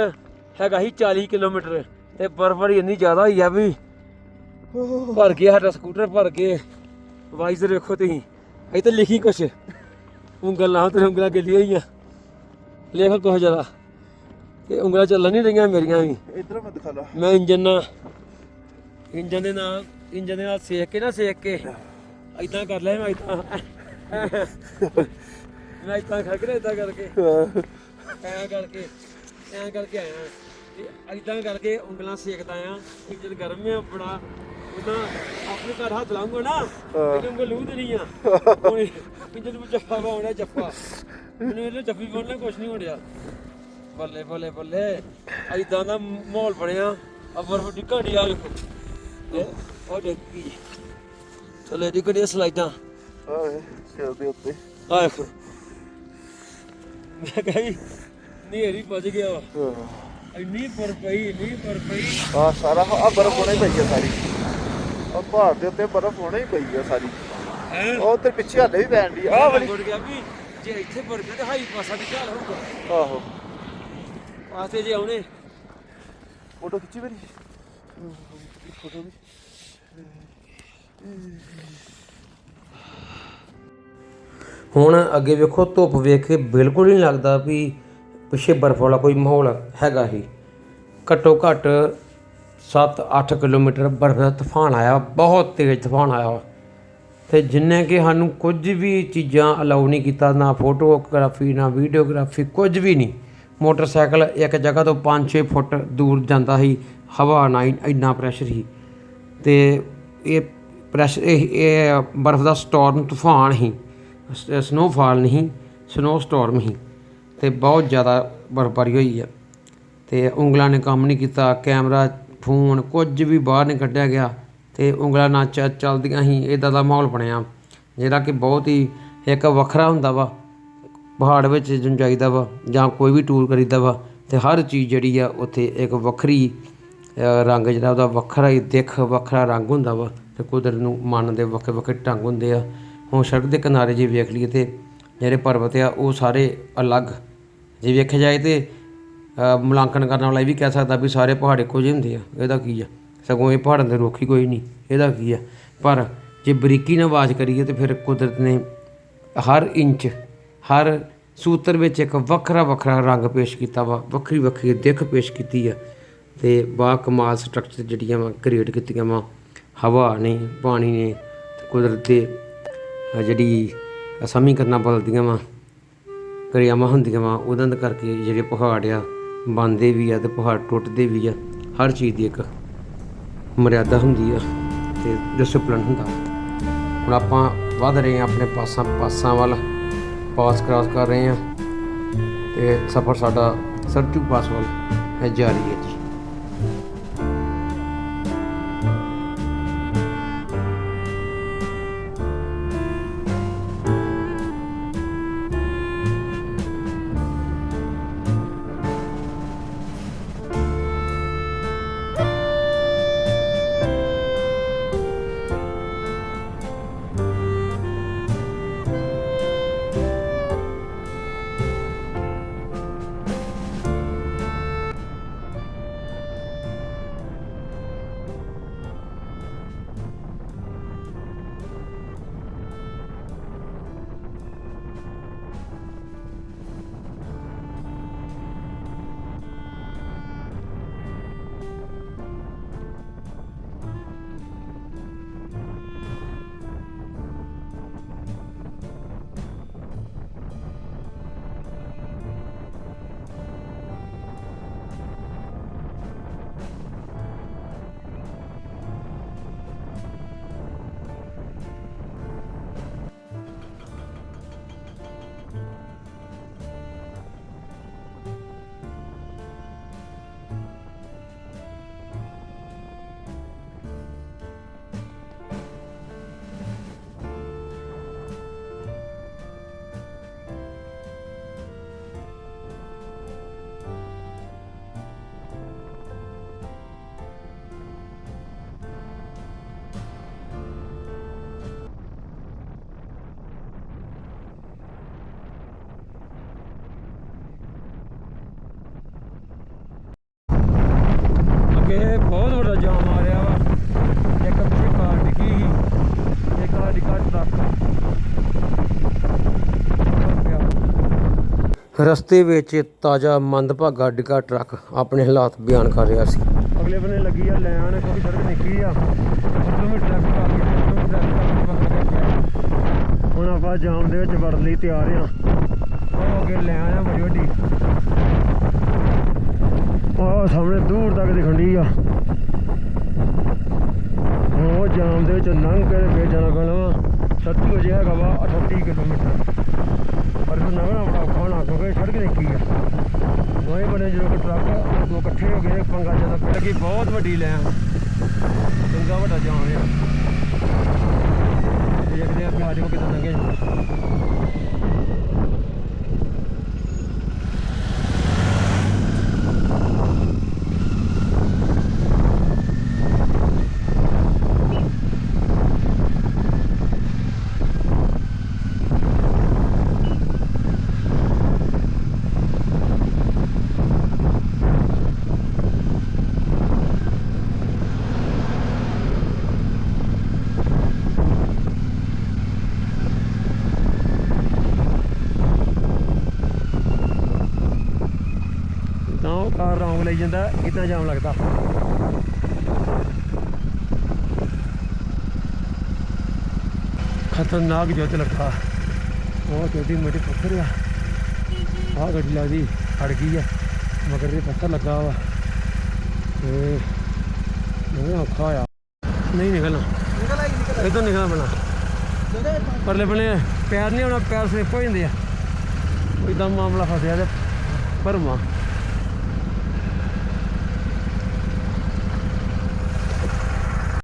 ਹੈਗਾ ਸੀ 40 ਕਿਲੋਮੀਟਰ ਤੇ ਬਰਫ਼ ਬੜੀ ਇੰਨੀ ਜ਼ਿਆਦਾ ਹੋਈ ਆ ਵੀ ਭਰ ਗਿਆ ਸਾਡਾ ਸਕੂਟਰ ਭਰ ਕੇ ਵਾਈਜ਼ਰ ਵੇਖੋ ਤੁਸੀਂ ਇਹ ਤਾਂ ਲਿਖੀ ਕੁਛ ਉਂਗਲਾਂ ਤੇ ਉਂਗਲਾਂ ਗਿੱਲੀਆਂ ਹੋਈਆਂ ਲਿਖ ਕੁਛ ਜ਼ਿਆਦਾ ਤੇ ਉਂਗਲਾਂ ਚੱਲਣ ਨਹੀਂ ਰਹੀਆਂ ਮੇਰੀਆਂ ਵੀ ਇਧਰ ਮੈਂ ਦਿਖਾ ਲਾ ਮੈਂ ਇੰਜਨ ਦੇ ਨਾਲ ਸੇਕ ਕੇ ਇਦਾਂ ਕਰ ਲਿਆ ਮੈਂ ਇਦਾਂ ਖੜ ਕੇ ਇਦਾਂ ਕਰਕੇ ਐਂ ਕਰਕੇ ਆਇਆ ਤੇ ਇਦਾਂ ਕਰਕੇ ਉਂਗਲਾਂ ਸੇਕਦਾ ਆ ਇੰਜਨ ਗਰਮ ਆ ਬੜਾ ਉਦਾਂ ਆਪਣੇ ਘਰ ਹੱਥ ਲਾਉਂਗਾ ਨਾ ਉਂਗਲ ਲੂ ਦੇਣੀ ਆ ਇੰਜਨ ਵਿੱਚ ਜੱਫਾ ਪਾਉਣਾ ਜੱਫਾ ਮੈਨੂੰ ਇਹਨੇ ਜੱਫੀ ਪਾਉਣਾ ਕੁਛ ਨਹੀਂ ਹੋ ਰਿਹਾ ਬੱਲੇ ਬੱਲੇ ਬੱਲੇ ਇਦਾਂ ਦਾ ਮਾਹੌਲ ਬਣਿਆ ਆ ਬਰਫ ਡਿੱਗਣ ਆ ਵੇਖੋ ਉਹ ਡਿੱਗੀ ਥੱਲੇ ਡਿੱਗਣੀਆਂ ਸਲਾਈਡਾਂ ਸਿਰ ਦੇ ਉੱਤੇ ਆ ਵੇਖੋ ਮੈਂ ਕਹੀ ਨੇਰੀ ਵੱਜ ਗਿਆ ਵਾ ਇੰਨੀ ਪਰ ਪਈ ਆ ਸਾਰਾ ਆ ਬਰਫ਼ ਹੋਣਾ ਹੀ ਪਈ ਆ ਸਾਰੀ। ਉਹ ਪਹਾੜ ਦੇ ਉੱਤੇ ਬਰਫ਼ ਹੋਣਾ ਹੀ ਪਈ ਆ ਸਾਰੀ। ਉਹ ਤੇ ਪਿੱਛੇ ਹੱਲੇ ਵੀ ਪੈਣ ਦੀ ਆ ਵਾਲੀ। ਗੁੜ ਗਿਆ ਵੀ ਜੇ ਇੱਥੇ ਬਰਫ ਤੇ ਹਾਈ ਪਾਸਾ ਤੇ ਝਾਲ ਹੋਊਗਾ। ਆਹੋ ਪਾਸੇ ਜੇ ਆਉਣੇ ਫੋਟੋ ਖਿੱਚੀ ਮੇਰੀ ਫੋਟੋ ਵੀ। ਹੁਣ ਅੱਗੇ ਵੇਖੋ ਧੁੱਪ ਵੇਖ ਕੇ ਬਿਲਕੁਲ ਨਹੀਂ ਲੱਗਦਾ ਵੀ ਪਿੱਛੇ ਬਰਫ਼ ਵਾਲਾ ਕੋਈ ਮਾਹੌਲ ਹੈਗਾ ਹੀ। ਘੱਟੋ ਘੱਟ 7-8 ਕਿਲੋਮੀਟਰ ਬਰਫ਼ ਦਾ ਤੂਫਾਨ ਆਇਆ, ਬਹੁਤ ਤੇਜ਼ ਤੂਫਾਨ ਆਇਆ ਅਤੇ ਜਿੰਨੇ ਕਿ ਸਾਨੂੰ ਕੁਝ ਵੀ ਚੀਜ਼ਾਂ ਅਲਾਉ ਨਹੀਂ ਕੀਤਾ, ਨਾ ਫੋਟੋਗ੍ਰਾਫੀ ਨਾ ਵੀਡੀਓਗ੍ਰਾਫੀ, ਕੁਝ ਵੀ ਨਹੀਂ। ਮੋਟਰਸਾਈਕਲ ਇੱਕ ਜਗ੍ਹਾ ਤੋਂ 5-6 ਫੁੱਟ ਦੂਰ ਜਾਂਦਾ ਸੀ, ਹਵਾ ਨਾਲ ਇੰਨਾ ਪ੍ਰੈਸ਼ਰ ਸੀ। ਅਤੇ ਇਹ ਪ੍ਰੈਸ਼ਰ ਇਹ ਬਰਫ਼ ਦਾ ਸਟੋਰਮ ਤੂਫਾਨ ਸੀ, ਸਨੋਫਾਲ ਨਹੀਂ, ਸਨੋ ਸਟੋਰਮ ਸੀ ਅਤੇ ਬਹੁਤ ਜ਼ਿਆਦਾ ਬਰਫ਼ਬਾਰੀ ਹੋਈ ਆ। ਅਤੇ ਉਂਗਲਾਂ ਨੇ ਕੰਮ ਨਹੀਂ ਕੀਤਾ, ਕੈਮਰਾ ਫੋਨ ਕੁਝ ਵੀ ਬਾਹਰ ਨਹੀਂ ਕੱਢਿਆ ਗਿਆ ਅਤੇ ਉਂਗਲਾਂ ਨਾ ਚੱਲਦੀਆਂ ਸੀ। ਇੱਦਾਂ ਦਾ ਮਾਹੌਲ ਬਣਿਆ ਜਿਹੜਾ ਕਿ ਬਹੁਤ ਹੀ ਇੱਕ ਵੱਖਰਾ ਹੁੰਦਾ ਵਾ ਪਹਾੜ ਵਿੱਚ ਜਦੋਂ ਜਾਈਦਾ ਵਾ ਜਾਂ ਕੋਈ ਵੀ ਟੂਰ ਕਰੀਦਾ ਵਾ। ਅਤੇ ਹਰ ਚੀਜ਼ ਜਿਹੜੀ ਆ ਉੱਥੇ ਇੱਕ ਵੱਖਰੀ ਰੰਗ ਜਿਹੜਾ ਉਹਦਾ ਵੱਖਰਾ ਹੀ ਦਿੱਖ, ਵੱਖਰਾ ਰੰਗ ਹੁੰਦਾ ਵਾ ਅਤੇ ਕੁਦਰਤ ਨੂੰ ਮੰਨਣ ਦੇ ਵੱਖਰੇ ਵੱਖਰੇ ਢੰਗ ਹੁੰਦੇ ਆ। ਹੁਣ ਸੜਕ ਦੇ ਕਿਨਾਰੇ ਜੇ ਵੇਖ ਲਈਏ ਤਾਂ ਜਿਹੜੇ ਪਰਬਤ ਆ ਉਹ ਸਾਰੇ ਅਲੱਗ, ਜੇ ਵੇਖਿਆ ਜਾਏ ਤਾਂ ਮੁਲਾਂਕਣ ਕਰਨ ਵਾਲਾ ਇਹ ਵੀ ਕਹਿ ਸਕਦਾ ਵੀ ਸਾਰੇ ਪਹਾੜ ਇੱਕੋ ਜਿਹੇ ਹੁੰਦੇ ਆ। ਇਹਦਾ ਕੀ ਆ, ਸਗੋਂ ਇਹ ਪਹਾੜਾਂ ਦੇ ਰੁੱਖ ਹੀ ਕੋਈ ਨਹੀਂ, ਇਹਦਾ ਕੀ ਆ। ਪਰ ਜੇ ਬਰੀਕੀ ਨਾਲ ਆਵਾਜ਼ ਕਰੀਏ ਤਾਂ ਫਿਰ ਕੁਦਰਤ ਨੇ ਹਰ ਇੰਚ, ਹਰ ਸੂਤਰ ਵਿੱਚ ਇੱਕ ਵੱਖਰਾ ਵੱਖਰਾ ਰੰਗ ਪੇਸ਼ ਕੀਤਾ ਵਾ, ਵੱਖਰੀ ਵੱਖਰੀ ਦਿੱਖ ਪੇਸ਼ ਕੀਤੀ ਆ ਅਤੇ ਬਾ ਕਮਾਲ ਸਟਰਕਚਰ ਜਿਹੜੀਆਂ ਵਾ ਕ੍ਰੀਏਟ ਕੀਤੀਆਂ ਵਾ ਹਵਾ ਨੇ, ਪਾਣੀ ਨੇ, ਕੁਦਰਤ ਦੇ ਜਿਹੜੀ ਸਮੀਕਰਨਾਂ ਬਦਲਦੀਆਂ ਵਾ, ਕਿਰਿਆਵਾਂ ਹੁੰਦੀਆਂ ਵਾ, ਉਹਨਾਂ ਦੇ ਕਰਕੇ ਜਿਹੜੇ ਪਹਾੜ ਆ ਬਣਦੇ ਵੀ ਆ ਅਤੇ ਪਹਾੜ ਟੁੱਟਦੇ ਵੀ ਆ। ਹਰ ਚੀਜ਼ ਦੀ ਇੱਕ ਮਰਿਆਦਾ ਹੁੰਦੀ ਆ ਅਤੇ ਡਿਸਪਲਿਨ ਹੁੰਦਾ। ਹੁਣ ਆਪਾਂ ਵੱਧ ਰਹੇ ਹਾਂ ਆਪਣੇ ਪਾਸਾਂ ਵੱਲ, ਪਾਸ ਕਰਾਸ ਕਰ ਰਹੇ ਹਾਂ ਅਤੇ ਸਫ਼ਰ ਸਾਡਾ ਸਰਚੂ ਪਾਸ ਵੱਲ ਜਾਰੀ ਹੈ ਜੀ। ਅੱਗੇ ਬਹੁਤ ਵੱਡਾ ਜਾਮ ਆ ਰਿਹਾ ਵਾ, ਇੱਕ ਪਿੱਛੇ ਕਾਰ ਡਿੱਗੀ ਸੀ, ਇੱਕ ਸਾਡੀ ਕਾਰ ਟਰੱਕ ਰਸਤੇ ਵਿੱਚ ਤਾਜ਼ਾ ਮੰਦਭਾਗਾ ਡਿੱਗਾ ਟਰੱਕ ਆਪਣੇ ਹਾਲਾਤ ਬਿਆਨ ਕਰ ਰਿਹਾ ਸੀ। ਅਗਲੇ ਬੰਨੇ ਲੱਗੀ ਆ ਲੈਣ, ਕਿਉਂਕਿ ਸੜਕ ਨਿੱਕੀ ਆ, ਕਿਲੋਮੀਟਰ ਟ੍ਰੈਫਿਕ ਆ ਗਈ। ਹੁਣ ਆਪਾਂ ਜਾਮ ਦੇ ਵਿੱਚ ਵੜਨ ਲਈ ਤਿਆਰ ਆ। ਉਹ ਅੱਗੇ ਲੈਣ ਆ ਬੜੀ ਵੱਡੀ, ਉਹ ਸਾਹਮਣੇ ਦੂਰ ਤੱਕ ਦਿਖਣ ਡਈ ਆ। ਉਹ ਜਾਮ ਦੇ ਵਿੱਚ ਲੰਘ ਕੇ ਫੇਰ ਜਾਣਾ ਪੈਣਾ ਵਾ। ਸੱਤੂ ਅਜੇ ਹੈਗਾ ਵਾ 38 ਕਿਲੋਮੀਟਰ, ਪਰ ਫਿਰ ਲੰਘਣਾ ਬੜਾ ਔਖਾ ਹੋਣਾ ਕਿਉਂਕਿ ਸੜਕ ਨਿੱਕੀ ਆ। ਦੋਵੇਂ ਬਣੇ ਜਦੋਂ ਟਰੱਕ ਦੋ ਇਕੱਠੇ ਹੋ ਗਏ, ਪੰਗਾ ਜ਼ਿਆਦਾ ਪੈ ਲੱਗੀ। ਬਹੁਤ ਵੱਡੀ ਲੈਣ, ਚੰਗਾ ਵੱਡਾ ਜਾਮ ਆ। ਦੇਖਦੇ ਆ ਕਿ ਆ ਜਾਓ ਕਿੱਦਾਂ ਲੰਘੇ। ਲੋਕ ਲਈ ਜਾਂਦਾ ਇਦਾਂ ਜਾਮ ਲੱਗਦਾ। ਖਤਰਨਾਕ ਜੁੱਤ ਲੱਗਾ ਉਹ ਛੋਟੀ ਮੋਟੀ ਪੱਥਰ ਆ। ਆਹ ਗੱਡੀ ਲੱਗਦੀ ਅੜ ਗਈ ਆ ਮਗਰ ਦੇ ਪੱਥਰ ਲੱਗਾ ਵਾ ਤੇ ਔਖਾ ਆ। ਨਹੀਂ ਨਿਕਲਣਾ ਇੱਧਰ ਨਿਕਲਣਾ ਪੈਣਾ ਪਰਲੇ ਬਣੇ ਪੈਰ ਨਹੀਂ ਆਉਣਾ ਪੈਰ ਸਲਿੱਪ ਹੋ ਜਾਂਦੇ ਆ। ਇੱਦਾਂ ਮਾਮਲਾ ਫਸਿਆ ਤੇ ਭਰਵਾਂ